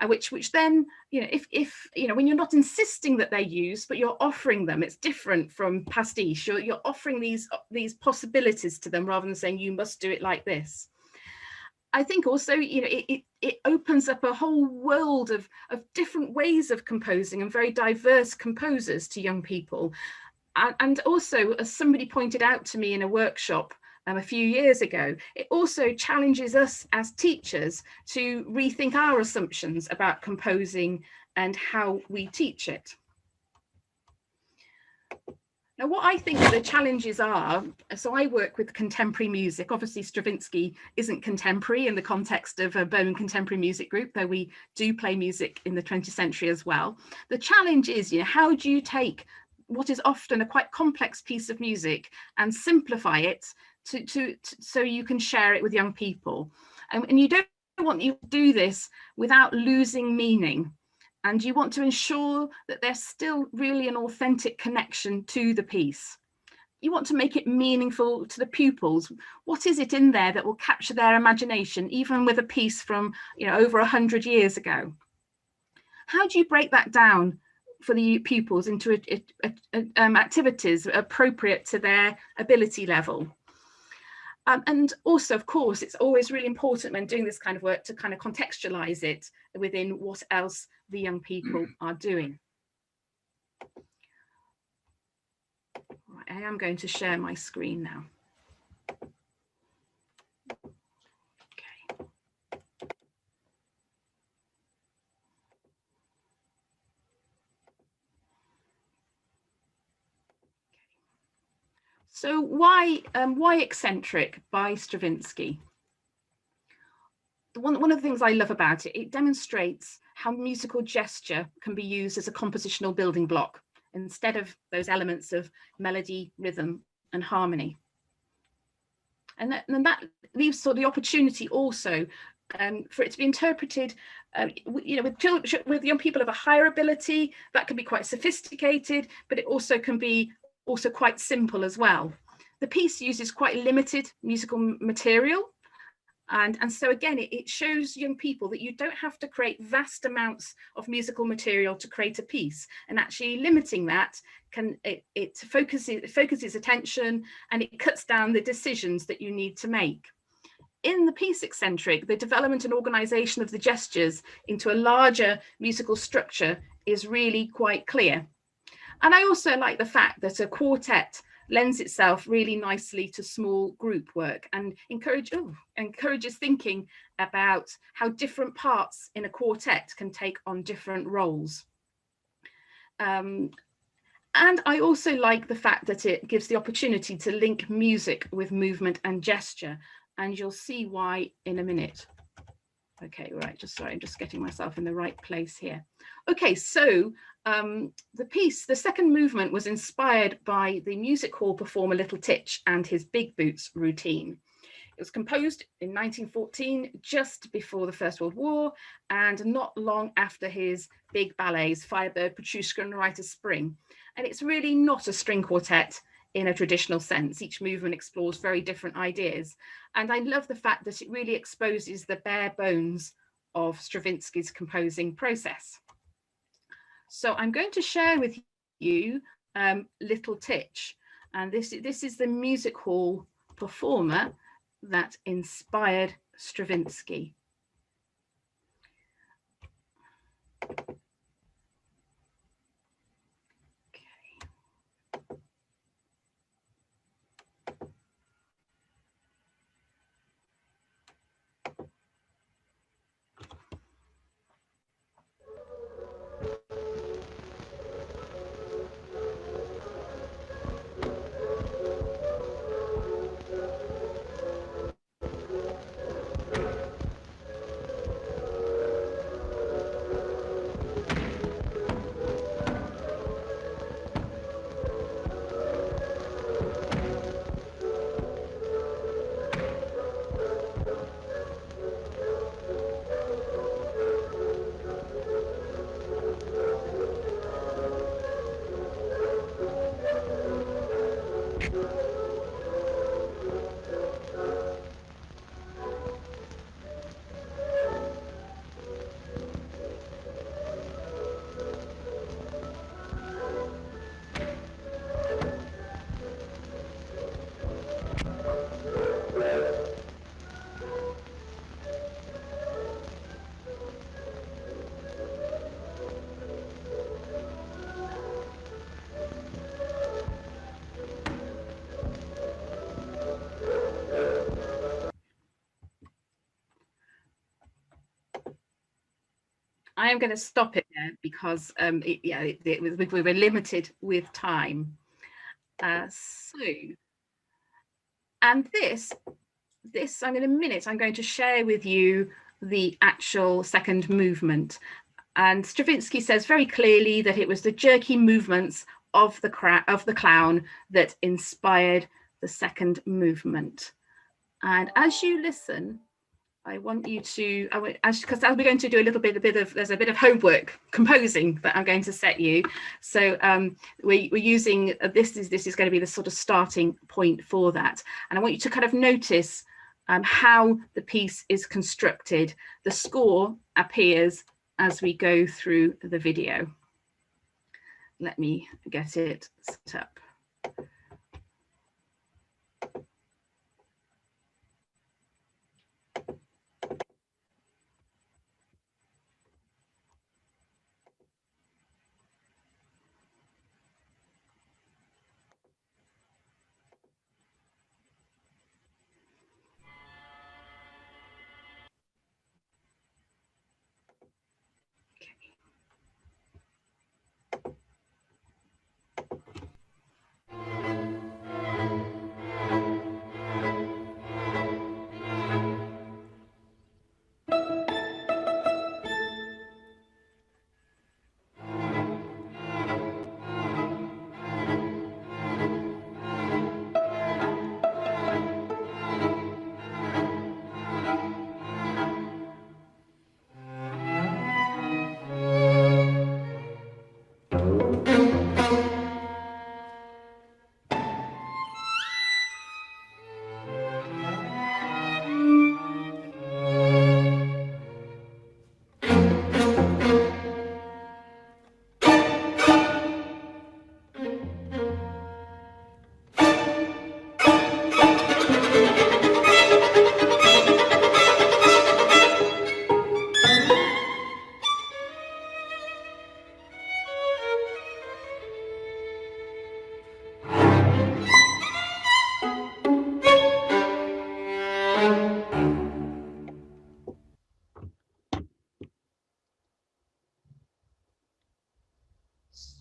which then, if when you're not insisting that they're used, but you're offering them, it's different from pastiche. You're offering these possibilities to them rather than saying you must do it like this. I think also, it opens up a whole world of different ways of composing and very diverse composers to young people. And also, as somebody pointed out to me in a workshop a few years ago, it also challenges us as teachers to rethink our assumptions about composing and how we teach it. Now, what I think the challenges are, so I work with contemporary music. Obviously, Stravinsky isn't contemporary in the context of a Birmingham Contemporary Music Group, though we do play music in the 20th century as well. The challenge is, how do you take what is often a quite complex piece of music and simplify it so you can share it with young people. And you don't want you to do this without losing meaning. And you want to ensure that there's still really an authentic connection to the piece. You want to make it meaningful to the pupils. What is it in there that will capture their imagination, even with a piece from, you know, over 100 years ago? How do you break that down for the pupils into activities appropriate to their ability level? And also, of course, it's always really important when doing this kind of work to kind of contextualize it within what else the young people are doing. Right, I am going to share my screen now. Okay. So why Eccentric by Stravinsky? One of the things I love about it, it demonstrates how musical gesture can be used as a compositional building block instead of those elements of melody, rhythm, and harmony. And that leaves sort of the opportunity also for it to be interpreted, you know, with young people of a higher ability. That can be quite sophisticated, but it also can be also quite simple as well. The piece uses quite limited musical material. And so again, it shows young people that you don't have to create vast amounts of musical material to create a piece, and actually limiting that it focuses attention, and it cuts down the decisions that you need to make. In the piece Eccentric, the development and organization of the gestures into a larger musical structure is really quite clear. And I also like the fact that a quartet lends itself really nicely to small group work and encourages thinking about how different parts in a quartet can take on different roles. And I also like the fact that it gives the opportunity to link music with movement and gesture, and you'll see why in a minute. Okay, right, sorry, I'm just getting myself in the right place here. Okay, so the piece, the second movement, was inspired by the music hall performer Little Tich and his Big Boots routine. It was composed in 1914, just before the First World War, and not long after his big ballets, Firebird, Petrushka, and Rite of Spring. And it's really not a string quartet in a traditional sense. Each movement explores very different ideas. And I love the fact that it really exposes the bare bones of Stravinsky's composing process. So I'm going to share with you Little Tich. And this is the music hall performer that inspired Stravinsky. I am going to stop it there because we were limited with time. And this in a minute, I'm going to share with you the actual second movement. And Stravinsky says very clearly that it was the jerky movements of the clown that inspired the second movement. And as you listen, I want you to, because we're going to do there's a bit of homework composing that I'm going to set you. So we're using, this is going to be the sort of starting point for that. And I want you to kind of notice how the piece is constructed. The score appears as we go through the video. Let me get it set up.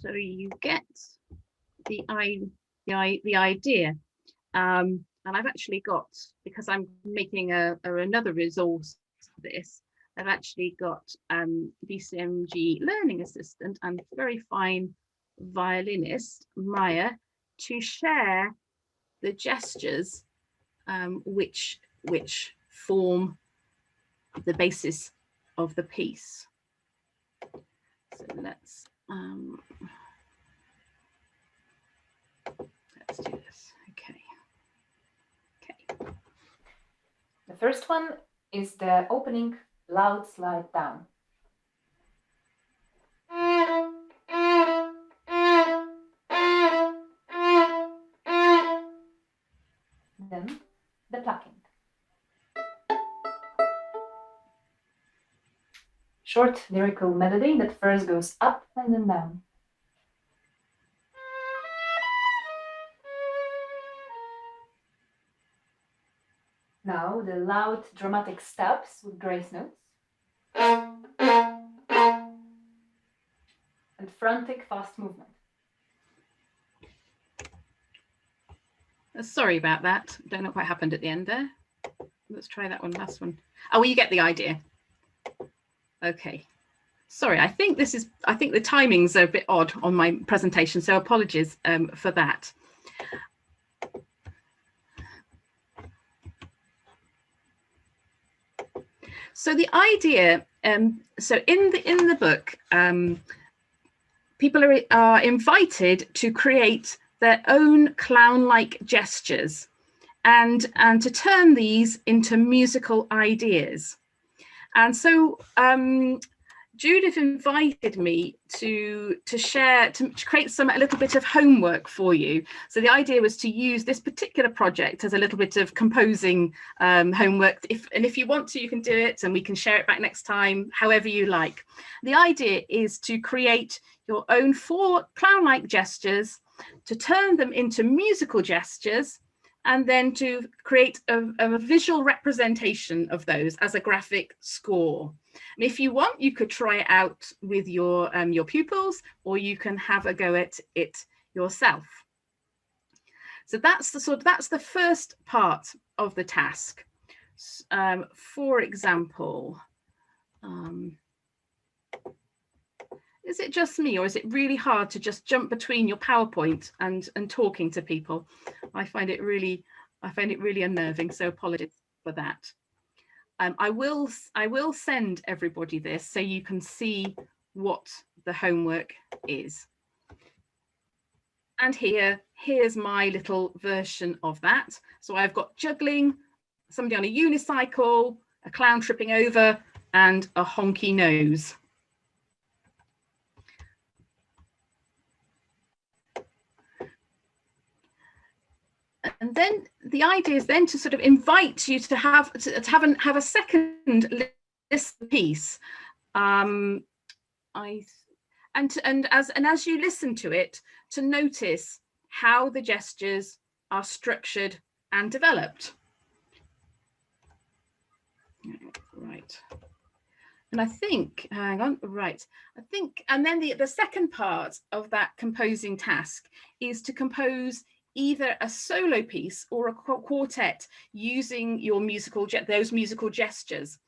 So you get the idea. And I've actually got, because I'm making another resource for this, I've actually got BCMG learning assistant and very fine violinist Maya to share the gestures which form the basis of the piece. So let's do this. Okay. The first one is the opening loud slide down. Then the plucking. Short lyrical melody that first goes up and then down. Now the loud dramatic steps with grace notes. And frantic fast movement. Sorry about that. Don't know what happened at the end there. Let's try that one, last one. Oh, well, you get the idea. Okay. Sorry, I think the timings are a bit odd on my presentation, so apologies for that. So the idea, so in the book, people are invited to create their own clown-like gestures and to turn these into musical ideas. And so Judith invited me to create a little bit of homework for you. So the idea was to use this particular project as a little bit of composing homework. If you want to, you can do it, and we can share it back next time, however you like. The idea is to create your own 4 clown-like gestures, to turn them into musical gestures, and then to create a visual representation of those as a graphic score. And if you want, you could try it out with your pupils, or you can have a go at it yourself. So that's the first part of the task. For example, is it just me, or is it really hard to just jump between your PowerPoint and talking to people? I find it really unnerving, so apologies for that. I will send everybody this so you can see what the homework is. And here's my little version of that. So I've got juggling, somebody on a unicycle, a clown tripping over, and a honky nose. And then the idea is then to sort of invite you to have a second list piece. As you listen to it, to notice how the gestures are structured and developed. Right. And I think, hang on, right. I think, and then the second part of that composing task is to compose either a solo piece or a quartet using your those musical gestures.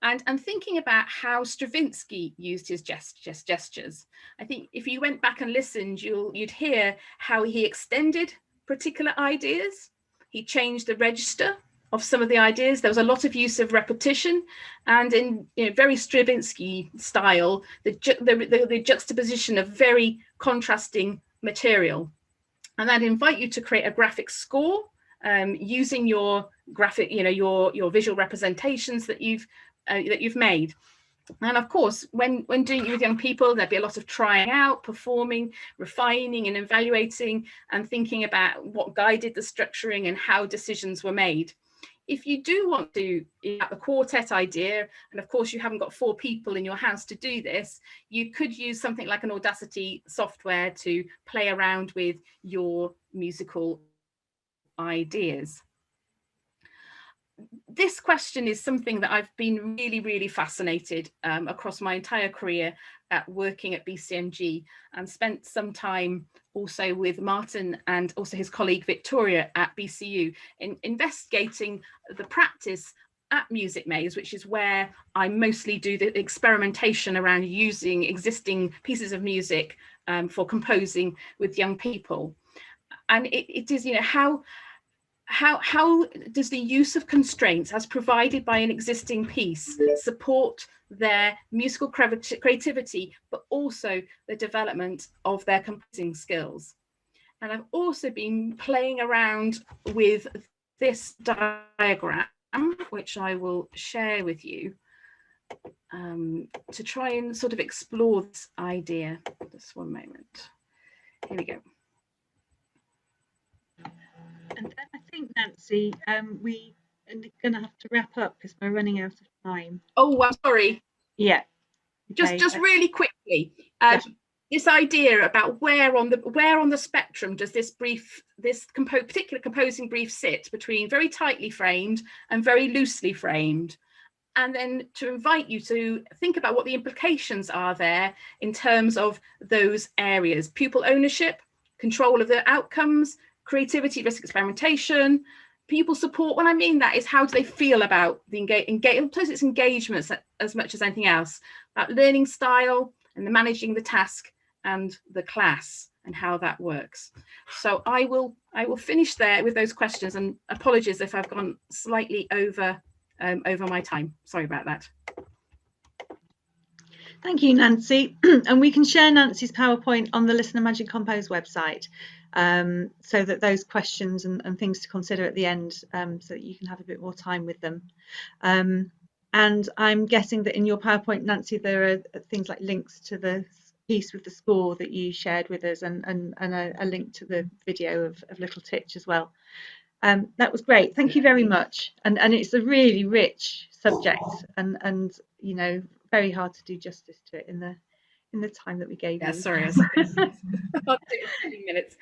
And thinking about how Stravinsky used his gestures. I think if you went back and listened, you'd hear how he extended particular ideas. He changed the register of some of the ideas. There was a lot of use of repetition, and in very Stravinsky style, the juxtaposition of very contrasting material. And I'd invite you to create a graphic score using your graphic, your visual representations that you've made. And of course, when doing it with young people, there'd be a lot of trying out, performing, refining and evaluating, and thinking about what guided the structuring and how decisions were made. If you do want to have a quartet idea, and of course you haven't got 4 people in your house to do this, you could use something like an Audacity software to play around with your musical ideas. This question is something that I've been really fascinated across my entire career at working at BCMG, and spent some time also with Martin and also his colleague Victoria at BCU in investigating the practice at Music Maze, which is where I mostly do the experimentation around using existing pieces of music for composing with young people. And it is, how does the use of constraints as provided by an existing piece support their musical creativity, but also the development of their composing skills? And I've also been playing around with this diagram, which I will share with you, to try and sort of explore this idea. Just one moment. Here we go. And then I think, Nancy, we are going to have to wrap up because we're running out of time. Oh, I'm sorry. Yeah. Okay. Just really quickly, yes. This idea about where on the spectrum does this particular composing brief sit between very tightly framed and very loosely framed, and then to invite you to think about what the implications are there in terms of those areas: pupil ownership, control of the outcomes, creativity, risk experimentation, pupil support. What I mean that is, how do they feel about the implicit engagements as much as anything else, about learning style and the managing the task and the class and how that works. So I will finish there with those questions, and apologies if I've gone slightly over my time. Sorry about that. Thank you, Nancy. And we can share Nancy's PowerPoint on the Listen, Imagine, Compose website, so that those questions and things to consider at the end, so that you can have a bit more time with them. And I'm guessing that in your PowerPoint, Nancy, there are things like links to the piece with the score that you shared with us, and a link to the video of Little Titch as well. That was great. Thank you very much. And it's a really rich subject, and very hard to do justice to it in the time that we gave you. Sorry. I'll do it in 15 minutes.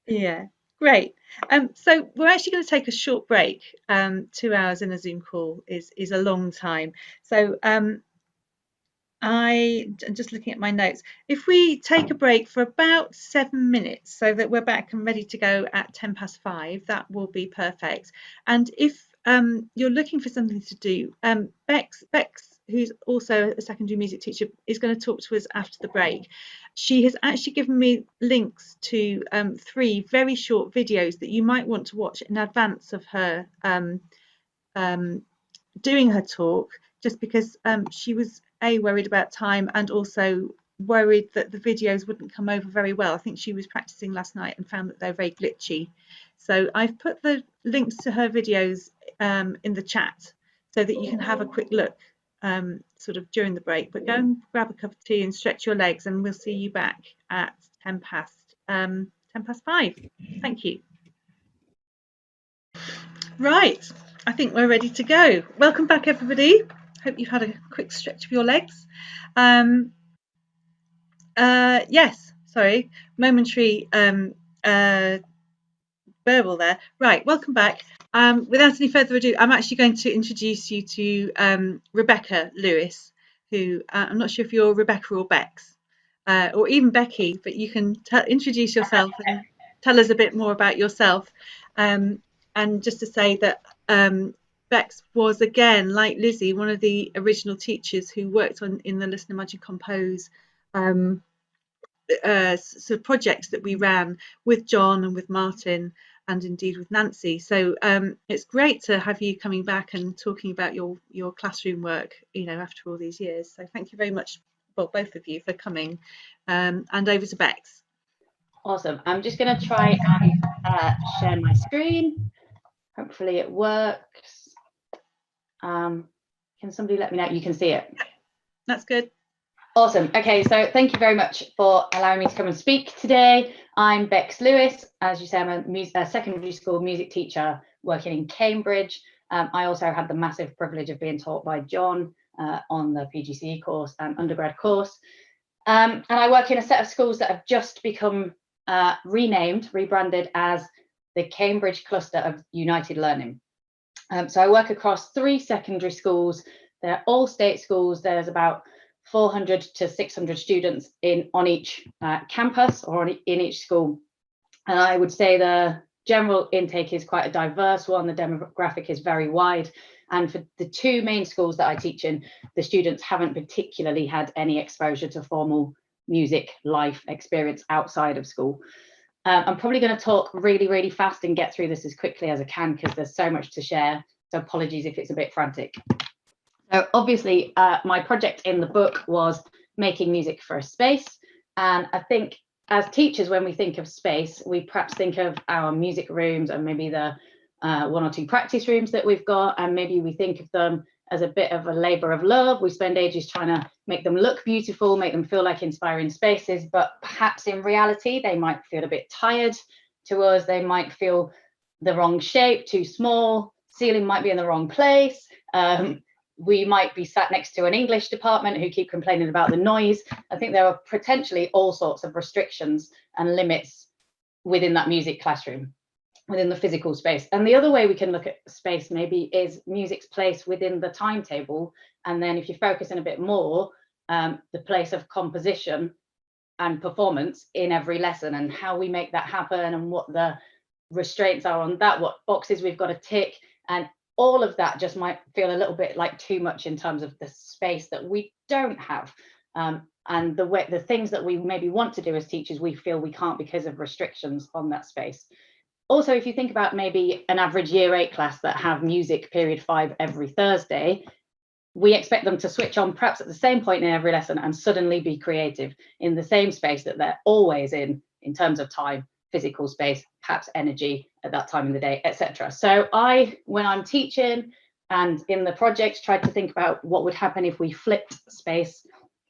Yeah, great. So we're actually going to take a short break. 2 hours in a Zoom call is a long time. So I'm just looking at my notes. If we take a break for about 7 minutes so that we're back and ready to go at 5:10, that will be perfect. And if you're looking for something to do, Bex, who's also a secondary music teacher, is going to talk to us after the break. She has actually given me links to 3 very short videos that you might want to watch in advance of her doing her talk, just because she was worried about time, and also worried that the videos wouldn't come over very well. I think she was practicing last night and found that they're very glitchy. So I've put the links to her videos in the chat so that you can have a quick look sort of during the break. But go and grab a cup of tea and stretch your legs, and we'll see you back at 10 past 5. Thank you. Right, I think we're ready to go. Welcome back, everybody. Hope you've had a quick stretch of your legs. Yes, sorry, momentary verbal there. Right, welcome back. Without any further ado, I'm actually going to introduce you to Rebecca Lewis, who I'm not sure if you're Rebecca or Bex, or even Becky, but you can introduce yourself and tell us a bit more about yourself. And just to say that Bex was, again, like Lizzie, one of the original teachers who worked in the Listen, Imagine, Compose sort of projects that we ran with John and with Martin, and indeed with Nancy. So it's great to have you coming back and talking about your classroom work, after all these years. So thank you very much, well, both of you, for coming. And over to Bex. Awesome. I'm just going to try and share my screen. Hopefully it works. Can somebody let me know you can see it? That's good. Awesome. Okay, so thank you very much for allowing me to come and speak today. I'm Bex Lewis. As you say, I'm a secondary school music teacher working in Cambridge. I also had the massive privilege of being taught by John on the PGCE course and undergrad course. And I work in a set of schools that have just become rebranded as the Cambridge Cluster of United Learning. So I work across 3 secondary schools. They're all state schools. There's about 400 to 600 students on each campus or in each school. And I would say the general intake is quite a diverse one. The demographic is very wide. And for the 2 main schools that I teach in, the students haven't particularly had any exposure to formal music life experience outside of school. I'm probably going to talk really, really fast and get through this as quickly as I can because there's so much to share. So apologies if it's a bit frantic. So obviously, my project in the book was making music for a space. And I think as teachers, when we think of space, we perhaps think of our music rooms and maybe the 1 or 2 practice rooms that we've got. And maybe we think of them as a bit of a labor of love. We spend ages trying to make them look beautiful, make them feel like inspiring spaces, but perhaps in reality, they might feel a bit tired to us. They might feel the wrong shape, too small, ceiling might be in the wrong place. We might be sat next to an English department who keep complaining about the noise. I think there are potentially all sorts of restrictions and limits within that music classroom, within the physical space. And the other way we can look at space maybe is music's place within the timetable. And then if you focus in a bit more, the place of composition and performance in every lesson and how we make that happen and what the restraints are on that, what boxes we've got to tick. And all of that just might feel a little bit like too much in terms of the space that we don't have. And the things that we maybe want to do as teachers, we feel we can't because of restrictions on that space. Also, if you think about maybe an average year 8 class that have music period 5 every Thursday, we expect them to switch on perhaps at the same point in every lesson and suddenly be creative in the same space that they're always in terms of time, physical space, perhaps energy at that time in the day, etc. So when I'm teaching and in the project, tried to think about what would happen if we flipped space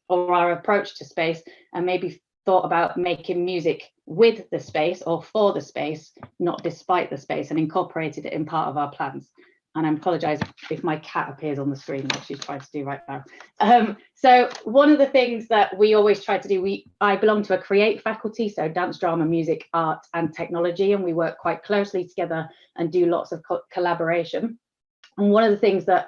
or our approach to space and maybe thought about making music with the space or for the space, not despite the space, and incorporated it in part of our plans. And I apologize if my cat appears on the screen, like she's trying to do right now. So one of the things that we always try to do, I belong to a create faculty, so dance, drama, music, art and technology, and we work quite closely together and do lots of collaboration. And one of the things that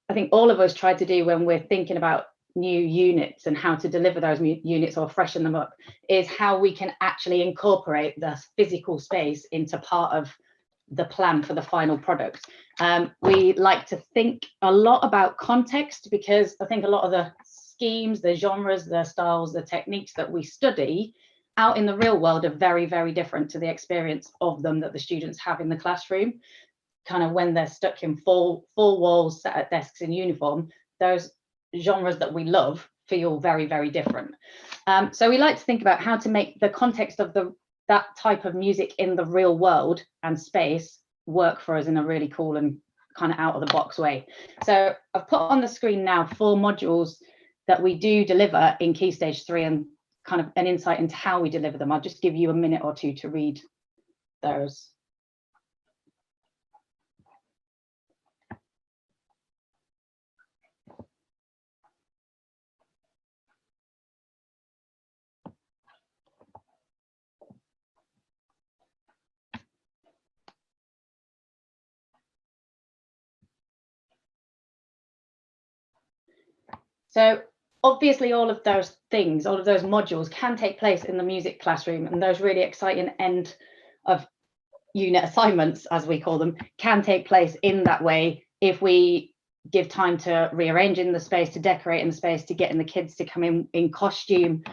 I think all of us try to do when we're thinking about new units and how to deliver those units or freshen them up is how we can actually incorporate the physical space into part of the plan for the final product. We like to think a lot about context, because I think a lot of the schemes, the genres, the styles, the techniques that we study out in the real world are very, very different to the experience of them that the students have in the classroom. Kind of when they're stuck in four walls, sat at desks in uniform, those genres that we love feel very, very different. So we like to think about how to make the context of that type of music in the real world and space work for us in a really cool and kind of out of the box way. So I've put on the screen now 4 modules that we do deliver in Key Stage 3 and kind of an insight into how we deliver them. I'll just give you a minute or two to read those. So obviously all of those things, all of those modules can take place in the music classroom, and those really exciting end of unit assignments, as we call them, can take place in that way if we give time to rearrange in the space, to decorate in the space, to getting the kids to come in costume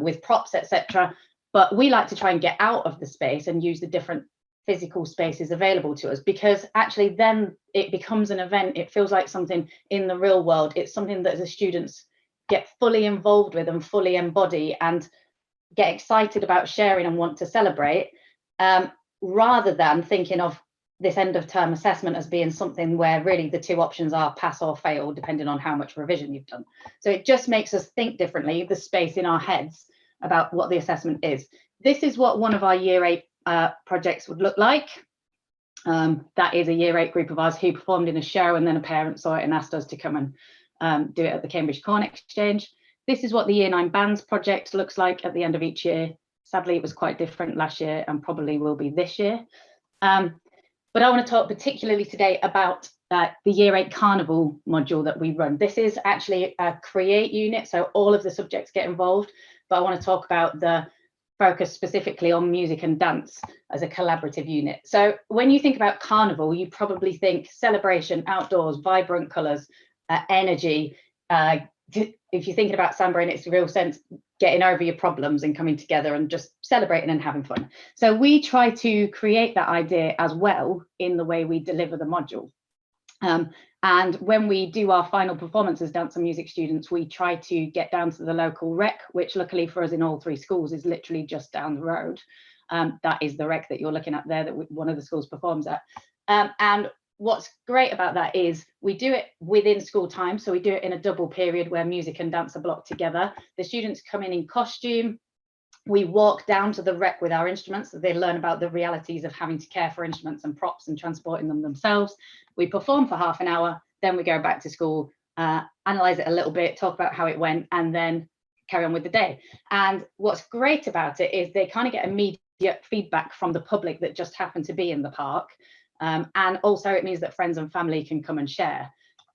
with props, etc. But we like to try and get out of the space and use the different physical spaces available to us, because actually then it becomes an event. It feels like something in the real world. It's something that the students get fully involved with and fully embody and get excited about sharing and want to celebrate, rather than thinking of this end of term assessment as being something where really the 2 options are pass or fail, depending on how much revision you've done. So it just makes us think differently, the space in our heads about what the assessment is. This is what one of our Year 8 projects would look like. That is a Year 8 group of ours who performed in a show, and then a parent saw it and asked us to come and do it at the Cambridge Corn Exchange. This is what the Year 9 bands project looks like at the end of each year. Sadly, it was quite different last year and probably will be this year. But I want to talk particularly today about the Year 8 Carnival module that we run. This is actually a create unit, so all of the subjects get involved, but I want to talk about the focus specifically on music and dance as a collaborative unit. So when you think about carnival, you probably think celebration, outdoors, vibrant colours, energy. If you're thinking about Samba in its real sense, getting over your problems and coming together and just celebrating and having fun. So we try to create that idea as well in the way we deliver the module. And when we do our final performance as dance and music students, we try to get down to the local rec, which luckily for us in all 3 schools is literally just down the road. That is the rec that you're looking at there that one of the schools performs at. And what's great about that is we do it within school time. So we do it in a double period where music and dance are blocked together. The students come in costume. We walk down to the rec with our instruments, so they learn about the realities of having to care for instruments and props and transporting them themselves. We perform for half an hour, then we go back to school, analyze it a little bit, talk about how it went, and then carry on with the day. And what's great about it is they kind of get immediate feedback from the public that just happen to be in the park. And also it means that friends and family can come and share.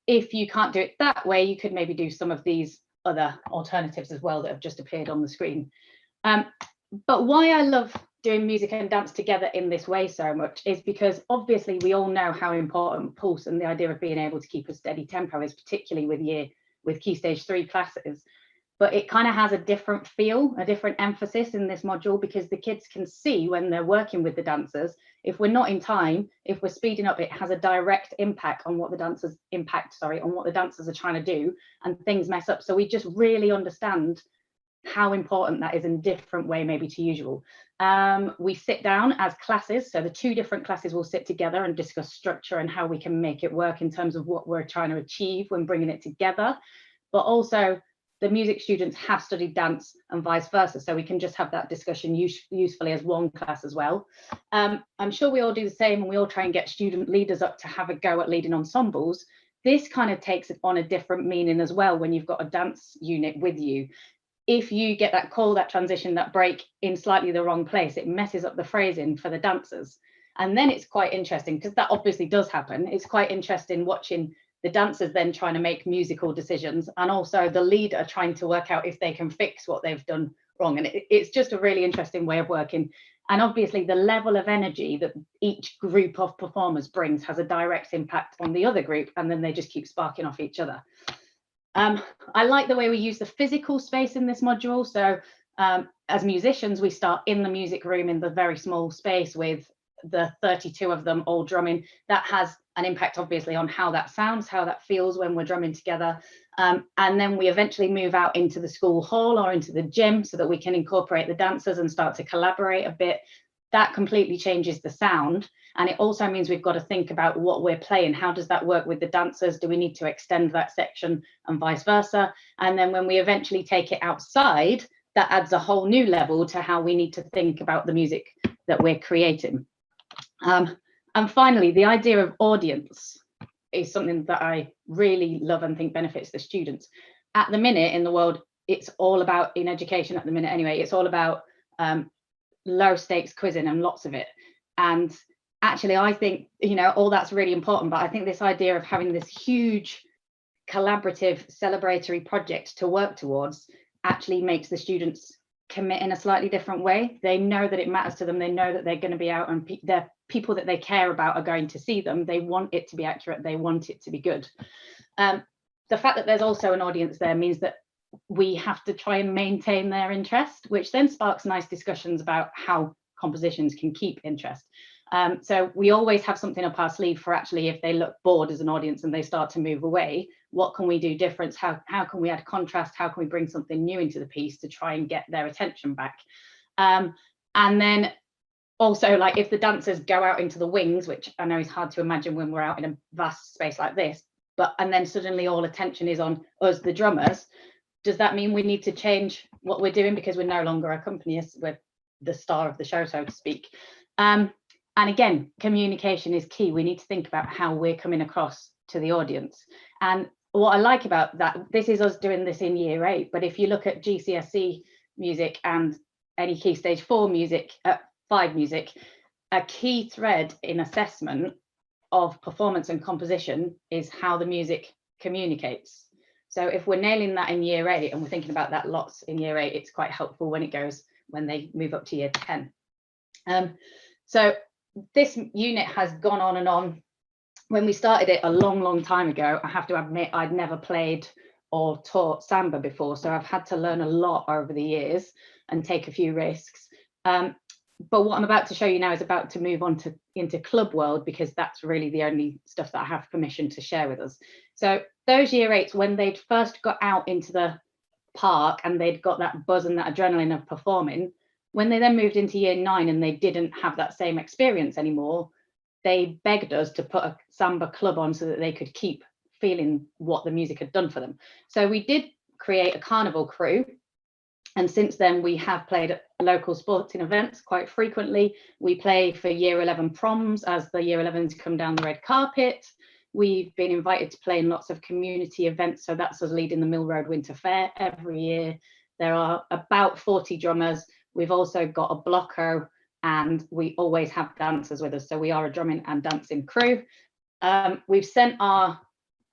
If you can't do it that way, you could maybe do some of these other alternatives as well that have just appeared on the screen. But why I love doing music and dance together in this way so much is because obviously we all know how important pulse and the idea of being able to keep a steady tempo is, particularly with Key Stage 3 classes. But it kind of has a different feel, a different emphasis in this module, because the kids can see when they're working with the dancers, if we're not in time, if we're speeding up, it has a direct impact on what the dancers are trying to do, and things mess up. So we just really understand how important that is in a different way maybe to usual. We sit down as classes, so the 2 different classes will sit together and discuss structure and how we can make it work in terms of what we're trying to achieve when bringing it together. But also the music students have studied dance and vice versa, so we can just have that discussion usefully as one class as well. I'm sure we all do the same, and we all try and get student leaders up to have a go at leading ensembles. This kind of takes it on a different meaning as well when you've got a dance unit with you. If you get that call, that transition, that break in slightly the wrong place, it messes up the phrasing for the dancers. And then it's quite interesting, because that obviously does happen. It's quite interesting watching the dancers then trying to make musical decisions, and also the leader trying to work out if they can fix what they've done wrong. And it's just a really interesting way of working. And obviously the level of energy that each group of performers brings has a direct impact on the other group, and then they just keep sparking off each other. I like the way we use the physical space in this module. So as musicians, we start in the music room in the very small space with the 32 of them all drumming. That has an impact obviously on how that sounds, how that feels when we're drumming together. And then we eventually move out into the school hall or into the gym so that we can incorporate the dancers and start to collaborate a bit. That completely changes the sound. And it also means we've got to think about what we're playing. How does that work with the dancers? Do we need to extend that section and vice versa? And then when we eventually take it outside, that adds a whole new level to how we need to think about the music that we're creating. And finally, the idea of audience is something that I really love and think benefits the students. At the minute in the world, it's all about, in education at the minute anyway, it's all about low stakes quizzing and lots of it. And actually, I think, you know, all that's really important, but I think this idea of having this huge collaborative celebratory project to work towards actually makes the students commit in a slightly different way. They know that it matters to them. They know that they're going to be out and they're people that they care about are going to see them. They want it to be accurate. They want it to be good. The fact that there's also an audience there means that we have to try and maintain their interest, which then sparks nice discussions about how compositions can keep interest. So we always have something up our sleeve for actually, if they look bored as an audience and they start to move away, what can we do different? How can we add contrast? How can we bring something new into the piece to try and get their attention back? And then also, like if the dancers go out into the wings, which I know is hard to imagine when we're out in a vast space like this, and then suddenly all attention is on us, the drummers, does that mean we need to change what we're doing because we're no longer accompanyists, we're the star of the show, so to speak? And again, communication is key. We need to think about how we're coming across to the audience. And what I like about that, this is us doing this in year 8, but if you look at GCSE music and any Key Stage 4 music, 5 music, a key thread in assessment of performance and composition is how the music communicates. So if we're nailing that in year 8 and we're thinking about that lots in year 8, it's quite helpful when they move up to year 10. So this unit has gone on and on. When we started it a long time ago, I have to admit I'd never played or taught samba before, so I've had to learn a lot over the years and take a few risks. But what I'm about to show you now is about to move on into club world, because that's really the only stuff that I have permission to share with us. So those year 8s, when they'd first got out into the park and they'd got that buzz and that adrenaline of performing, when they then moved into year 9 and they didn't have that same experience anymore, they begged us to put a samba club on so that they could keep feeling what the music had done for them. So we did create a carnival crew. And since then, we have played at local sporting events quite frequently. We play for year 11 proms as the year 11s come down the red carpet. We've been invited to play in lots of community events. So that's us leading the Mill Road Winter Fair every year. There are about 40 drummers. We've also got a blocko, and we always have dancers with us. So we are a drumming and dancing crew. We've sent our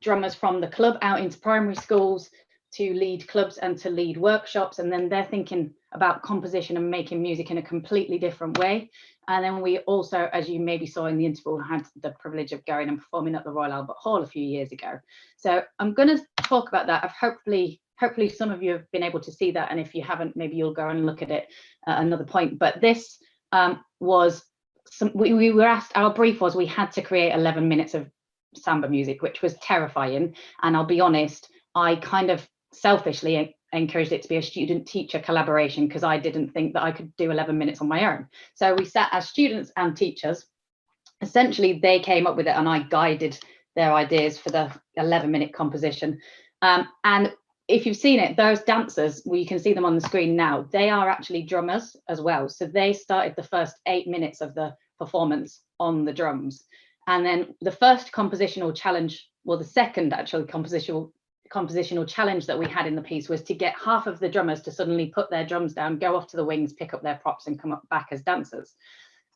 drummers from the club out into primary schools to lead clubs and to lead workshops, and then they're thinking about composition and making music in a completely different way. And then we also, as you maybe saw in the interval, had the privilege of going and performing at the Royal Albert Hall a few years ago. So I'm going to talk about that. Hopefully some of you have been able to see that, and if you haven't, maybe you'll go and look at it at another point. But this was we were asked, our brief was we had to create 11 minutes of samba music, which was terrifying. And I'll be honest, I kind of selfishly encouraged it to be a student-teacher collaboration because I didn't think that I could do 11 minutes on my own. So we sat as students and teachers. Essentially, they came up with it and I guided their ideas for the 11-minute composition. And if you've seen it, those dancers, well, you can see them on the screen now, they are actually drummers as well. So they started the first 8 minutes of the performance on the drums. And then the first compositional challenge, well, the second actually compositional challenge that we had in the piece was to get half of the drummers to suddenly put their drums down, go off to the wings, pick up their props and come up back as dancers.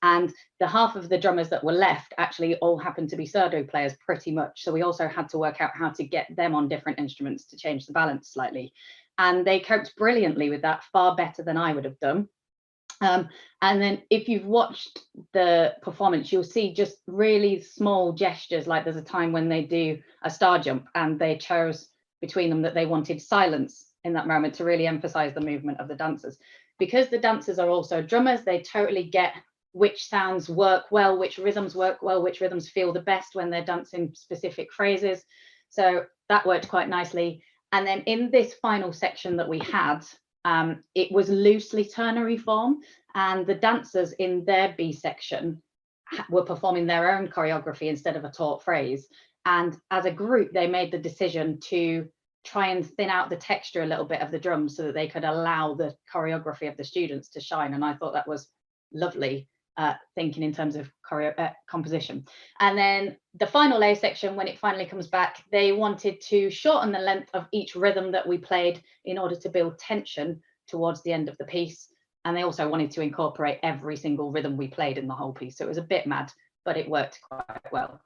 And the half of the drummers that were left actually all happened to be surdo players pretty much. So we also had to work out how to get them on different instruments to change the balance slightly. And they coped brilliantly with that, far better than I would have done. And then if you've watched the performance, you'll see just really small gestures, like there's a time when they do a star jump and they chose between them that they wanted silence in that moment to really emphasize the movement of the dancers. Because the dancers are also drummers, they totally get which sounds work well, which rhythms work well, which rhythms feel the best when they're dancing specific phrases. So that worked quite nicely. And then in this final section that we had, it was loosely ternary form, and the dancers in their B section were performing their own choreography instead of a taught phrase. And as a group, they made the decision to try and thin out the texture a little bit of the drums so that they could allow the choreography of the students to shine. And I thought that was lovely, thinking in terms of composition. And then the final A section, when it finally comes back, they wanted to shorten the length of each rhythm that we played in order to build tension towards the end of the piece. And they also wanted to incorporate every single rhythm we played in the whole piece. So it was a bit mad, but it worked quite well.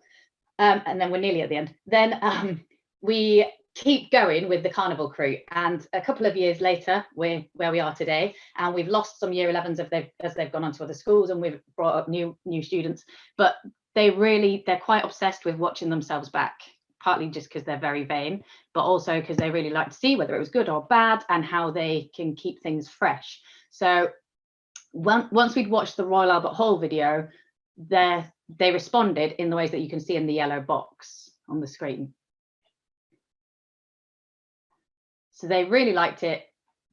And then we're nearly at the end. Then we keep going with the Carnival Crew, and a couple of years later we're where we are today, and we've lost some year 11s as they've gone on to other schools, and we've brought up new students, but they're quite obsessed with watching themselves back, partly just because they're very vain, but also because they really like to see whether it was good or bad and how they can keep things fresh. So once we'd watched the Royal Albert Hall video, they responded in the ways that you can see in the yellow box on the screen. So they really liked it,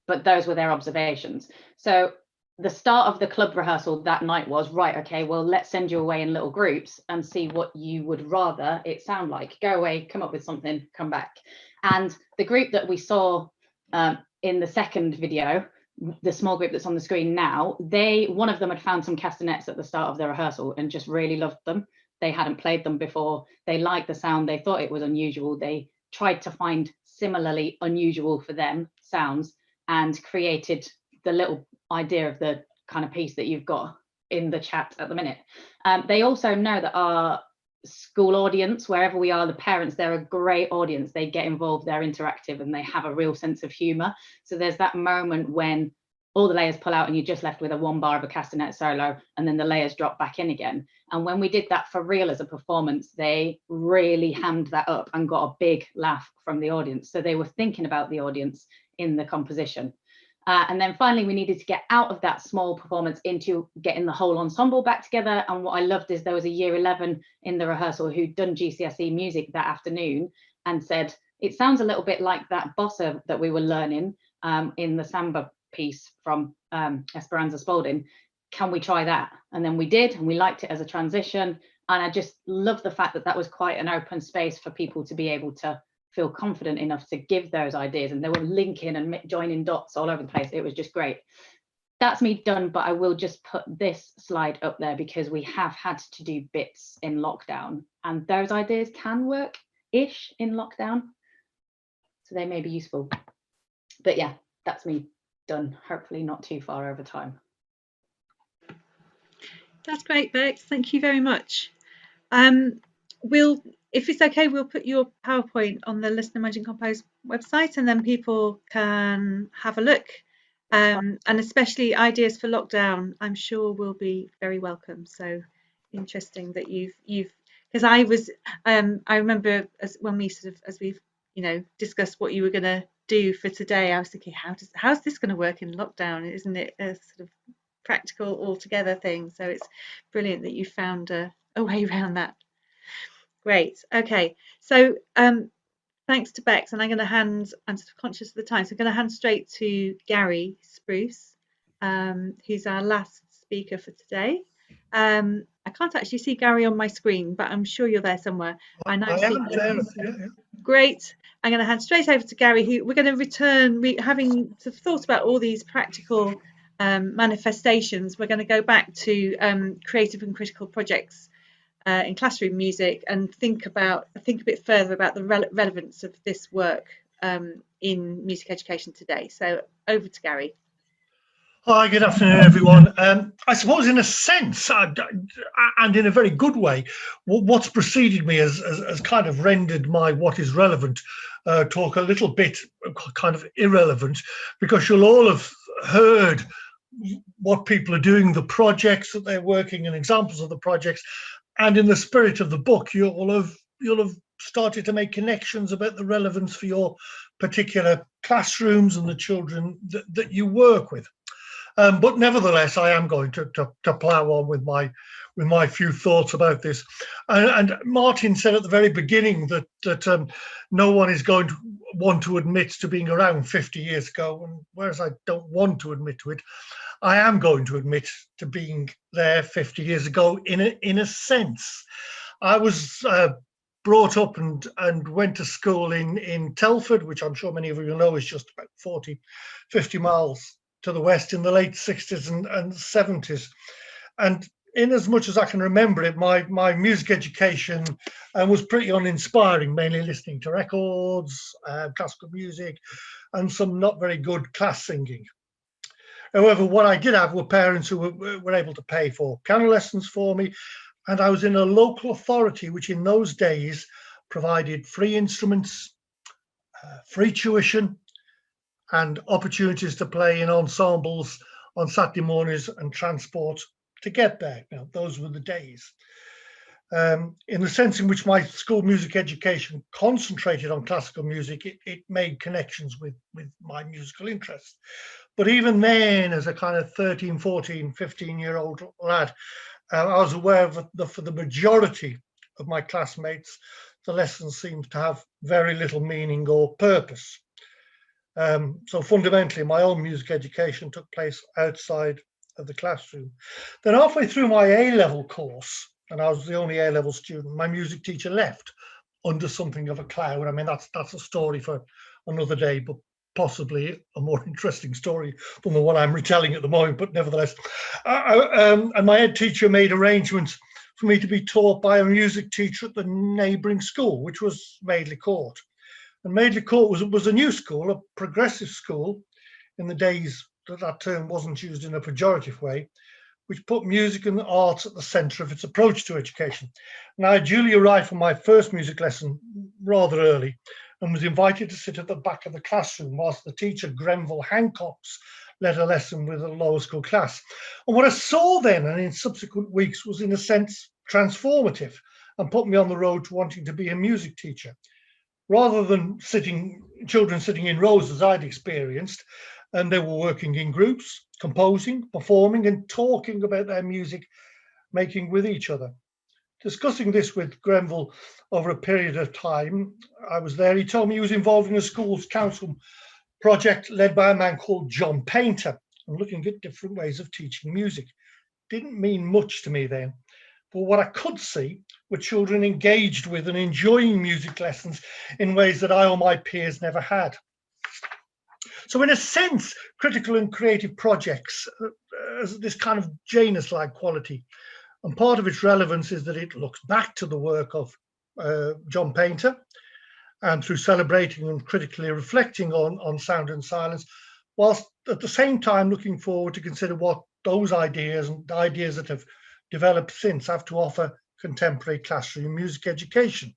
but those were their observations. So the start of the club rehearsal that night was, right, okay, well, let's send you away in little groups and see what you would rather it sound like. Go away, come up with something, come back. And the group that we saw in the second video, the small group that's on the screen now, one of them had found some castanets at the start of the rehearsal and just really loved them. They hadn't played them before. They liked the sound. They thought it was unusual. They tried to find similarly unusual for them sounds and created the little idea of the kind of piece that you've got in the chat at the minute. They also know that our school audience, wherever we are, the parents, they're a great audience. They get involved, they're interactive, and they have a real sense of humor. So there's that moment when all the layers pull out and you're just left with a 1 bar of a castanet solo, and then the layers drop back in again. And when we did that for real as a performance, they really hammed that up and got a big laugh from the audience. So they were thinking about the audience in the composition. And then finally, we needed to get out of that small performance into getting the whole ensemble back together. And what I loved is there was a year 11 in the rehearsal who'd done GCSE music that afternoon and said, it sounds a little bit like that bossa that we were learning in the samba piece from Esperanza Spalding. Can we try that? And then we did, and we liked it as a transition. And I just love the fact that that was quite an open space for people to be able to feel confident enough to give those ideas, and they were linking and joining dots all over the place. It was just great. That's me done, but I will just put this slide up there because we have had to do bits in lockdown, and those ideas can work-ish in lockdown, so they may be useful. But yeah, that's me done, hopefully not too far over time. That's great, Bex. Thank you very much. If it's okay, we'll put your PowerPoint on the Listen Imagine Compose website, and then people can have a look. And especially ideas for lockdown, I'm sure will be very welcome. So interesting that you've because I remember when we as we've discussed what you were going to do for today, I was thinking, how's this going to work in lockdown? Isn't it a sort of practical altogether thing? So it's brilliant that you found a way around that. Great. Okay. So thanks to Bex, and I'm sort of conscious of the time, so I'm going to hand straight to Gary Spruce, who's our last speaker for today. I can't actually see Gary on my screen, but I'm sure you're there somewhere. I am there. Yeah. Great. I'm going to hand straight over to Gary, who we're going to return. Having sort of thought about all these practical manifestations, we're going to go back to creative and critical projects in classroom music and think a bit further about the relevance of this work in music education today. So over to Gary. Hi, good afternoon, everyone. I suppose in a sense, and in a very good way, what's preceded me has kind of rendered my what is relevant talk a little bit kind of irrelevant, because you'll all have heard what people are doing, the projects that they're working, and examples of the projects. And in the spirit of the book, you'll have started to make connections about the relevance for your particular classrooms and the children that you work with. But nevertheless, I am going to plough on with my few thoughts about this. And Martin said at the very beginning that no one is going to want to admit to being around 50 years ago, and whereas I don't want to admit to it, I am going to admit to being there 50 years ago in a sense. I was brought up and went to school in Telford, which I'm sure many of you know is just about 50 miles to the west, in the late 60s and 70s. And in as much as I can remember it, my music education was pretty uninspiring, mainly listening to records, classical music, and some not very good class singing. However, what I did have were parents who were able to pay for piano lessons for me, and I was in a local authority which in those days provided free instruments, free tuition, and opportunities to play in ensembles on Saturday mornings and transport to get there. Now, those were the days. In the sense in which my school music education concentrated on classical music, it made connections with my musical interests. But even then, as a kind of 13, 14, 15-year-old lad, I was aware of for the majority of my classmates, the lessons seemed to have very little meaning or purpose. So fundamentally, my own music education took place outside of the classroom. Then halfway through my A-level course, and I was the only A-level student, my music teacher left under something of a cloud. I mean, that's a story for another day, but possibly a more interesting story than the one I'm retelling at the moment, but nevertheless. And my head teacher made arrangements for me to be taught by a music teacher at the neighbouring school, which was Madeley Court. And Madeley Court was a new school, a progressive school in the days that term wasn't used in a pejorative way, which put music and the arts at the centre of its approach to education. And I duly arrived for my first music lesson rather early and was invited to sit at the back of the classroom whilst the teacher, Grenville Hancocks, led a lesson with a lower school class. And what I saw then and in subsequent weeks was, in a sense, transformative and put me on the road to wanting to be a music teacher. Rather than children sitting in rows as I'd experienced, and they were working in groups, composing, performing, and talking about their music making with each other. Discussing this with Grenville over a period of time I was there, he told me he was involved in a school's council project led by a man called John Painter and looking at different ways of teaching music. Didn't mean much to me then, but what I could see were children engaged with and enjoying music lessons in ways that I or my peers never had. So in a sense, critical and creative projects has this kind of Janus-like quality. And part of its relevance is that it looks back to the work of John Painter, and through celebrating and critically reflecting on sound and silence, whilst at the same time looking forward to consider what those ideas and the ideas that have developed since have to offer contemporary classroom music education.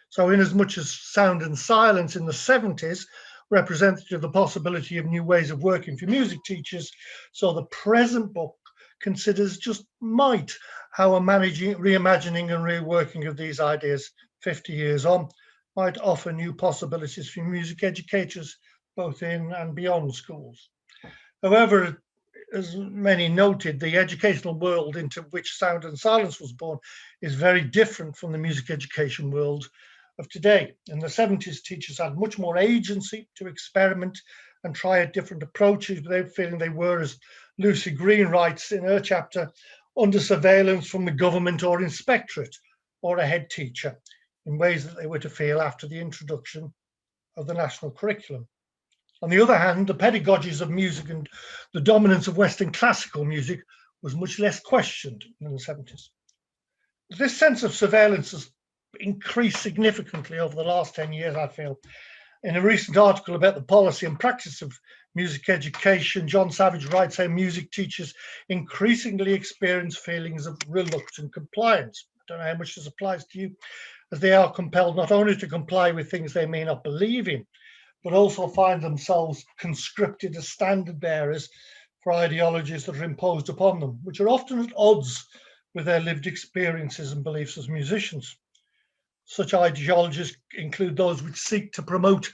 So in as much as sound and silence in the 70s represented the possibility of new ways of working for music teachers, so the present book considers just might how a reimagining and reworking of these ideas 50 years on might offer new possibilities for music educators both in and beyond schools. However, as many noted, the educational world into which sound and silence was born is very different from the music education world of today. In the 70s, teachers had much more agency to experiment and try out different approaches without feeling they were, as Lucy Green writes in her chapter, under surveillance from the government or inspectorate or a head teacher in ways that they were to feel after the introduction of the national curriculum. On the other hand, the pedagogies of music and the dominance of Western classical music was much less questioned in the 70s. This sense of surveillance has increased significantly over the last 10 years, I feel. In a recent article about the policy and practice of music education, John Savage writes how music teachers increasingly experience feelings of reluctant compliance. I don't know how much this applies to you, as they are compelled not only to comply with things they may not believe in, but also find themselves conscripted as standard bearers for ideologies that are imposed upon them, which are often at odds with their lived experiences and beliefs as musicians. Such ideologies include those which seek to promote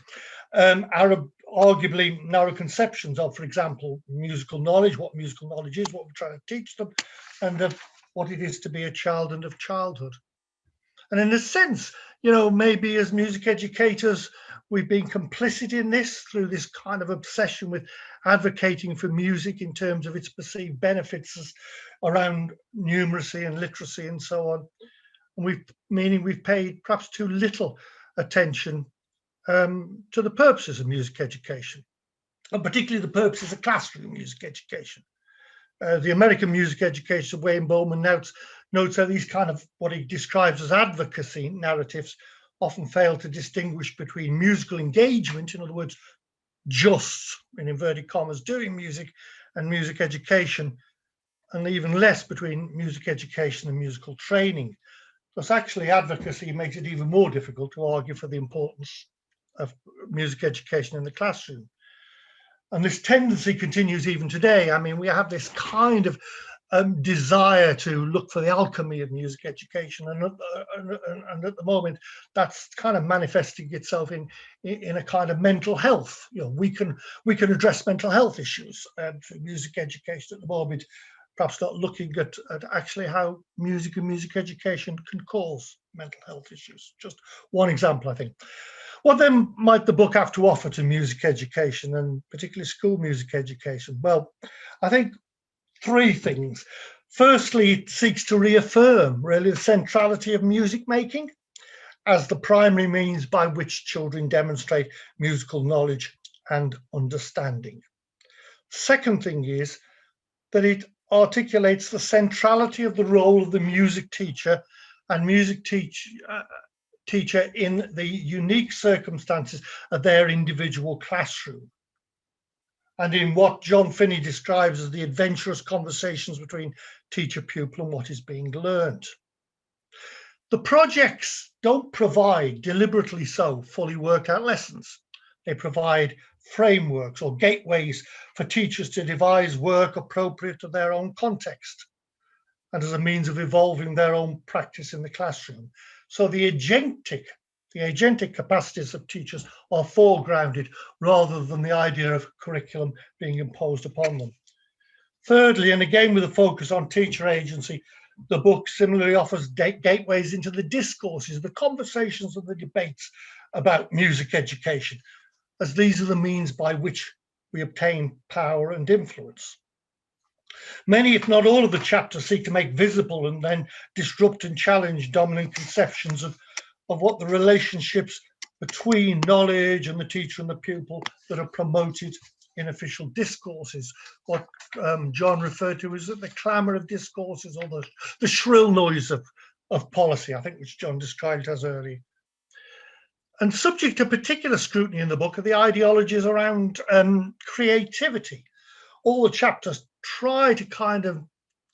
arguably narrow conceptions of, for example, musical knowledge, what musical knowledge is, what we're trying to teach them, and of what it is to be a child and of childhood. And in a sense, you know, maybe as music educators, we've been complicit in this through this kind of obsession with advocating for music in terms of its perceived benefits around numeracy and literacy and so on. And we've paid perhaps too little attention to the purposes of music education, and particularly the purposes of classroom music education. The American music education, Wayne Bowman notes how these kind of what he describes as advocacy narratives often fail to distinguish between musical engagement, in other words, just, in inverted commas, doing music, and music education, and even less between music education and musical training. Thus, actually, advocacy makes it even more difficult to argue for the importance of music education in the classroom. And this tendency continues even today. I mean, we have this kind of desire to look for the alchemy of music education, and at the moment, that's kind of manifesting itself in a kind of mental health. You know, we can address mental health issues for music education at the moment, perhaps not looking at actually how music and music education can cause mental health issues. Just one example, I think. What then might the book have to offer to music education, and particularly school music education? Well, I think three things. Firstly, it seeks to reaffirm really the centrality of music making as the primary means by which children demonstrate musical knowledge and understanding. Second thing is that it articulates the centrality of the role of the music teacher and music teacher in the unique circumstances of their individual classroom, and in what John Finney describes as the adventurous conversations between teacher, pupil, and what is being learned. The projects don't provide, deliberately so, fully worked out lessons. They provide frameworks or gateways for teachers to devise work appropriate to their own context and as a means of evolving their own practice in the classroom. So the agentic capacities of teachers are foregrounded rather than the idea of curriculum being imposed upon them. Thirdly, and again with a focus on teacher agency, the book similarly offers gateways into the discourses, the conversations and the debates about music education, as these are the means by which we obtain power and influence. Many, if not all, of the chapters seek to make visible and then disrupt and challenge dominant conceptions of what the relationships between knowledge and the teacher and the pupil that are promoted in official discourses, what John referred to as the clamour of discourses, or the shrill noise of policy, I think, which John described as early. And subject to particular scrutiny in the book are the ideologies around creativity. All the chapters try to kind of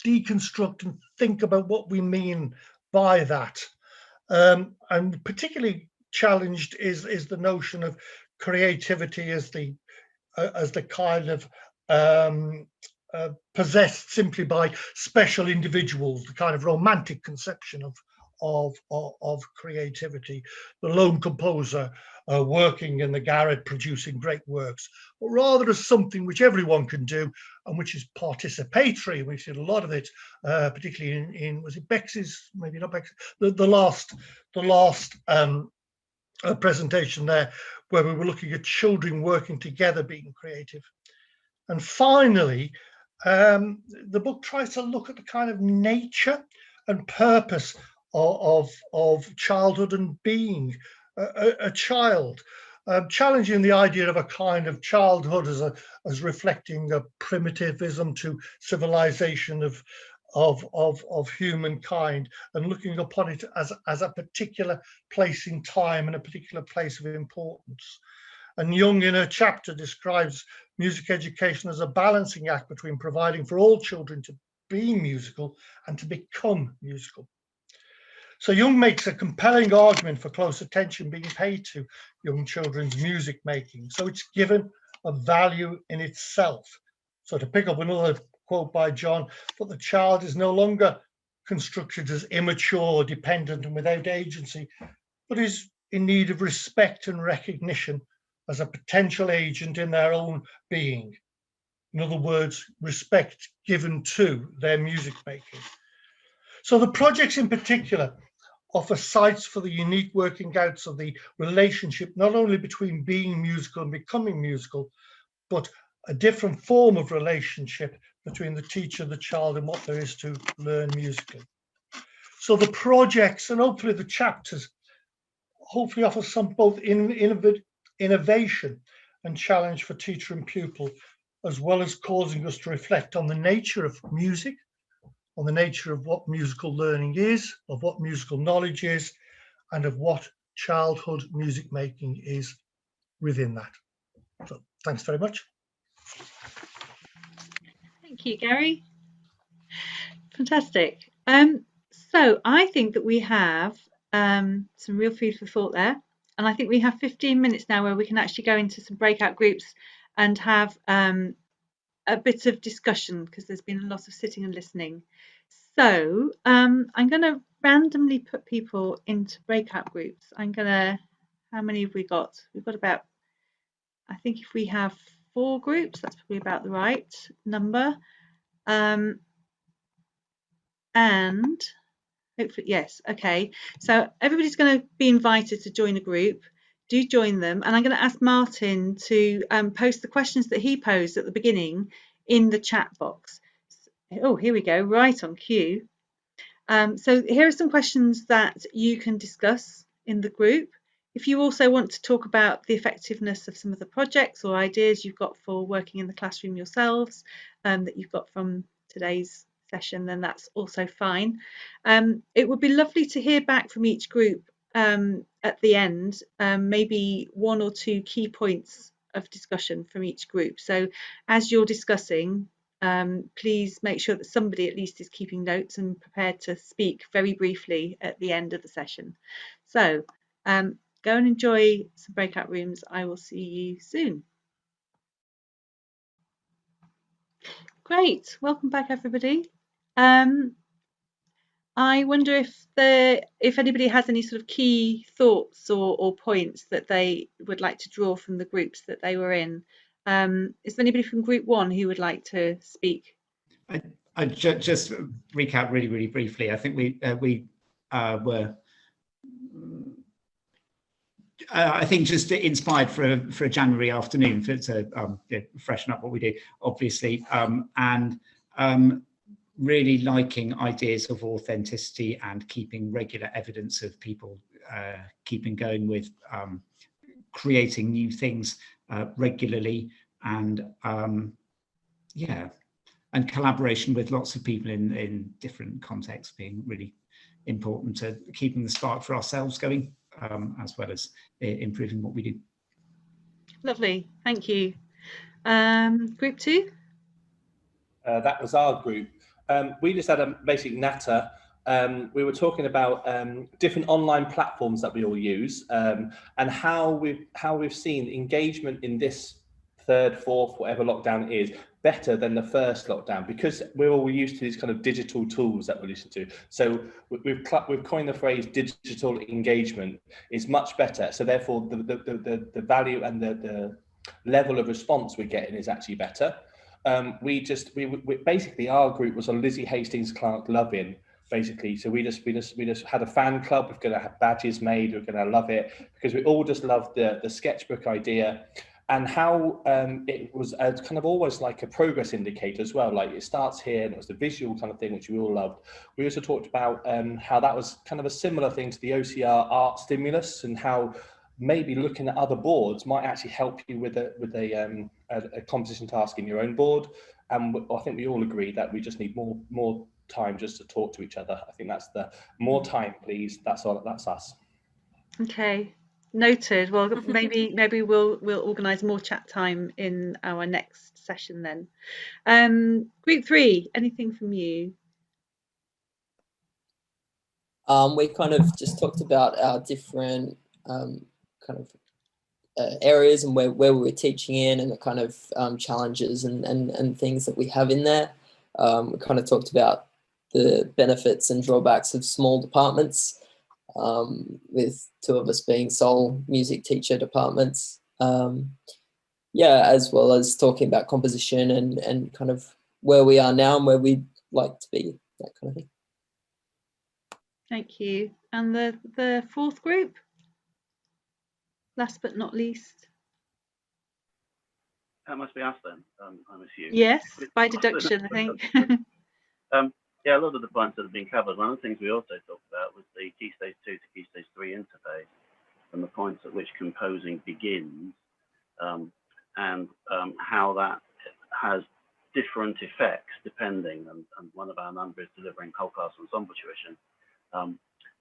deconstruct and think about what we mean by that. And particularly challenged is the notion of creativity as the kind of possessed simply by special individuals, the kind of romantic conception of creativity, the lone composer working in the garret producing great works, but rather as something which everyone can do and which is participatory. We see a lot of it, particularly in was it Bex's, maybe not Bex, the last presentation there, where we were looking at children working together being creative. And finally, the book tries to look at the kind of nature and purpose of childhood and being a child, challenging the idea of a kind of childhood as reflecting a primitivism to civilization of humankind, and looking upon it as a particular place in time and a particular place of importance. And Jung, in a chapter, describes music education as a balancing act between providing for all children to be musical and to become musical. So Jung makes a compelling argument for close attention being paid to young children's music making. So it's given a value in itself. So to pick up another quote by John, but the child is no longer constructed as immature, dependent and without agency, but is in need of respect and recognition as a potential agent in their own being. In other words, respect given to their music making. So the projects in particular offer sites for the unique working outs of the relationship, not only between being musical and becoming musical, but a different form of relationship between the teacher, the child, and what there is to learn musically. So the projects and hopefully the chapters hopefully offer some both innovation and challenge for teacher and pupil, as well as causing us to reflect on the nature of music, on the nature of what musical learning is, of what musical knowledge is, and of what childhood music making is within that. So thanks very much. Thank you, Gary. Fantastic. So I think that we have some real food for thought there. And I think we have 15 minutes now where we can actually go into some breakout groups and have a bit of discussion, because there's been a lot of sitting and listening. So I'm going to randomly put people into breakout groups. How many have we got? We've got about, I think if we have 4 groups, that's probably about the right number. And hopefully, yes, okay. So everybody's going to be invited to join a group. Do join them. And I'm going to ask Martin to post the questions that he posed at the beginning in the chat box. Oh, here we go, right on cue. So here are some questions that you can discuss in the group. If you also want to talk about the effectiveness of some of the projects or ideas you've got for working in the classroom yourselves, that you've got from today's session, then that's also fine. It would be lovely to hear back from each group at the end, maybe 1 or 2 key points of discussion from each group. So as you're discussing, please make sure that somebody at least is keeping notes and prepared to speak very briefly at the end of the session. So go and enjoy some breakout rooms. I will see you soon. Great, welcome back everybody. I wonder if anybody has any sort of key thoughts or points that they would like to draw from the groups that they were in. Is there anybody from group 1 who would like to speak? I just recap really briefly. I think we were I think just inspired for a January afternoon to freshen up what we do, obviously, and really liking ideas of authenticity and keeping regular evidence of people keeping going with creating new things regularly, and and collaboration with lots of people in different contexts being really important to keeping the spark for ourselves going, as well as improving what we do. Lovely, thank you. Group 2? That was our group. We just had a basic natter. We were talking about different online platforms that we all use, and how we've seen engagement in this 3rd, 4th, whatever lockdown is, better than the first lockdown, because we're all used to these kind of digital tools that we listen to. So we've coined the phrase digital engagement is much better. So therefore the value and the level of response we're getting is actually better. We basically, our group was on Lizzie Hastings Clark Loving, basically. So we just had a fan club. We're going to have badges made. We're going to love it, because we all just loved the sketchbook idea, and how it was kind of always like a progress indicator as well. Like, it starts here, and it was the visual kind of thing, which we all loved. We also talked about how that was kind of a similar thing to the OCR art stimulus, and how maybe looking at other boards might actually help you with a composition task in your own board. And I think we all agree that we just need more time just to talk to each other. I think that's the more time, please. That's all. That's us. Okay, noted. Well, maybe we'll organise more chat time in our next session then. Group 3, anything from you? We kind of just talked about our different kind of areas and where we were teaching in, and the kind of challenges and things that we have in there. We kind of talked about the benefits and drawbacks of small departments, with 2 of us being sole music teacher departments. Yeah, as well as talking about composition and kind of where we are now and where we'd like to be, that kind of thing. Thank you. And the 4th group, last but not least. That must be us then, I'm assuming. Yes, by deduction, I think. Yeah, a lot of the points that have been covered. One of the things we also talked about was the Key Stage 2 to Key Stage 3 interface, and the points at which composing begins, and how that has different effects depending, and one of our numbers is delivering whole class ensemble tuition.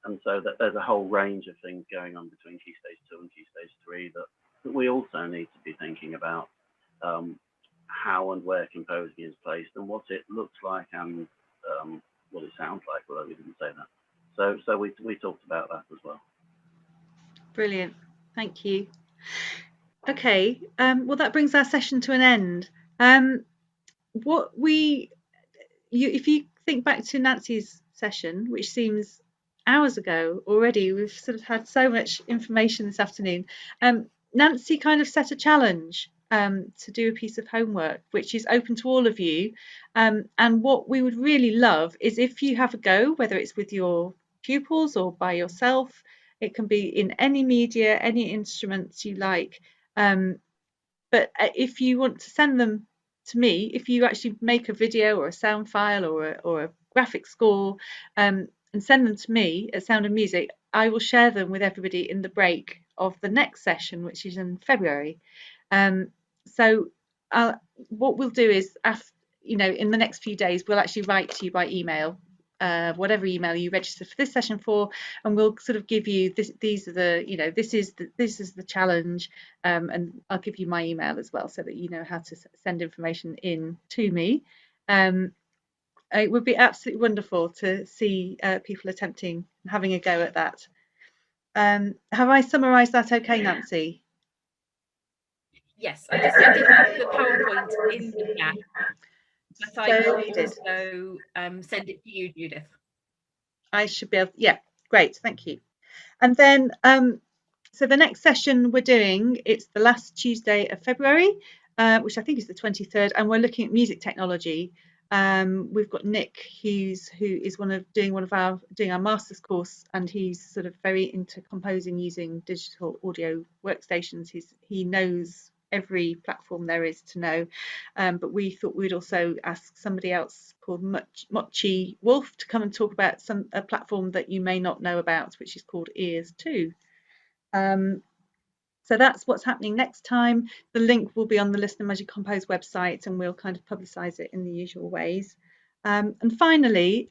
And so that there's a whole range of things going on between Key Stage 2 and Key Stage 3 that we also need to be thinking about, how and where composing is placed and what it looks like and what it sounds like, although we didn't say that. So we talked about that as well. Brilliant, thank you. Okay, well, that brings our session to an end. If you think back to Nancy's session, which seems hours ago already, we've sort of had so much information this afternoon. Nancy kind of set a challenge to do a piece of homework, which is open to all of you. And what we would really love is if you have a go, whether it's with your pupils or by yourself. It can be in any media, any instruments you like. But if you want to send them to me, if you actually make a video or a sound file or a graphic score and send them to me at Sound and Music, I will share them with everybody in the break of the next session, which is in February. So what we'll do is, in the next few days, we'll actually write to you by email, whatever email you register for this session for, and we'll sort of give you these are the, this is the challenge, and I'll give you my email as well so that you know how to send information in to me. It would be absolutely wonderful to see people attempting and having a go at that. Have I summarised that okay, Nancy? Yes, I did have the PowerPoint in the chat, but I will also send it to you, Judith. I should be able, yeah, great, thank you. And then, so the next session we're doing, it's the last Tuesday of February, which I think is the 23rd, and we're looking at music technology. We've got Nick Hughes, who is doing our master's course, and he's sort of very into composing using digital audio workstations. He knows every platform there is to know, but we thought we'd also ask somebody else called Mochi Wolf to come and talk about a platform that you may not know about, which is called Ears 2. So that's what's happening next time. The link will be on the Listen and Magic Compose website, and we'll kind of publicise it in the usual ways. And finally,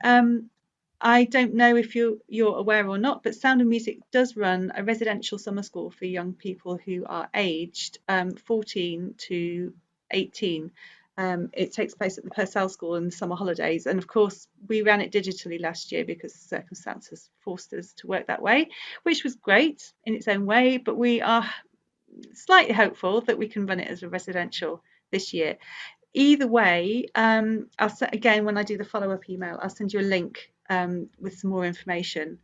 I don't know if you're aware or not, but Sound and Music does run a residential summer school for young people who are aged 14 to 18. It takes place at the Purcell School in the summer holidays, and of course we ran it digitally last year because circumstances forced us to work that way, which was great in its own way, but we are slightly hopeful that we can run it as a residential this year. Either way, again, when I do the follow-up email, I'll send you a link with some more information.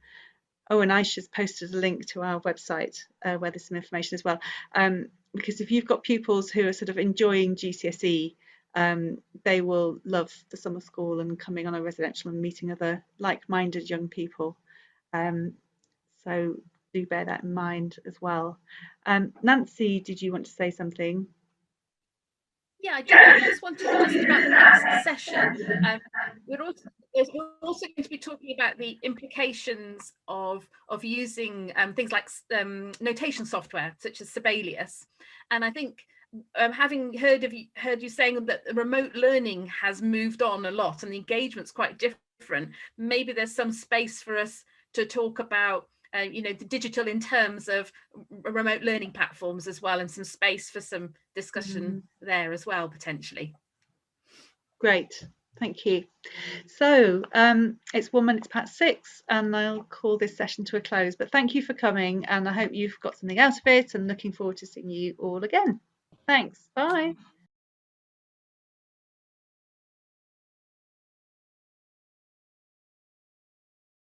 Oh, and Aisha's posted a link to our website where there's some information as well, because if you've got pupils who are sort of enjoying GCSE, they will love the summer school and coming on a residential and meeting other like-minded young people. So do bear that in mind as well. Nancy, did you want to say something? Yeah, I just wanted to just about the next session. We're also going to be talking about the implications of using things like notation software such as Sibelius, and I think having heard you saying that remote learning has moved on a lot and the engagement's quite different, maybe there's some space for us to talk about the digital in terms of remote learning platforms as well, and some space for some discussion there as well, potentially. Great. Thank you. So it's 1 minute past 6 and I'll call this session to a close, but thank you for coming and I hope you've got something out of it and looking forward to seeing you all again. Thanks. Bye.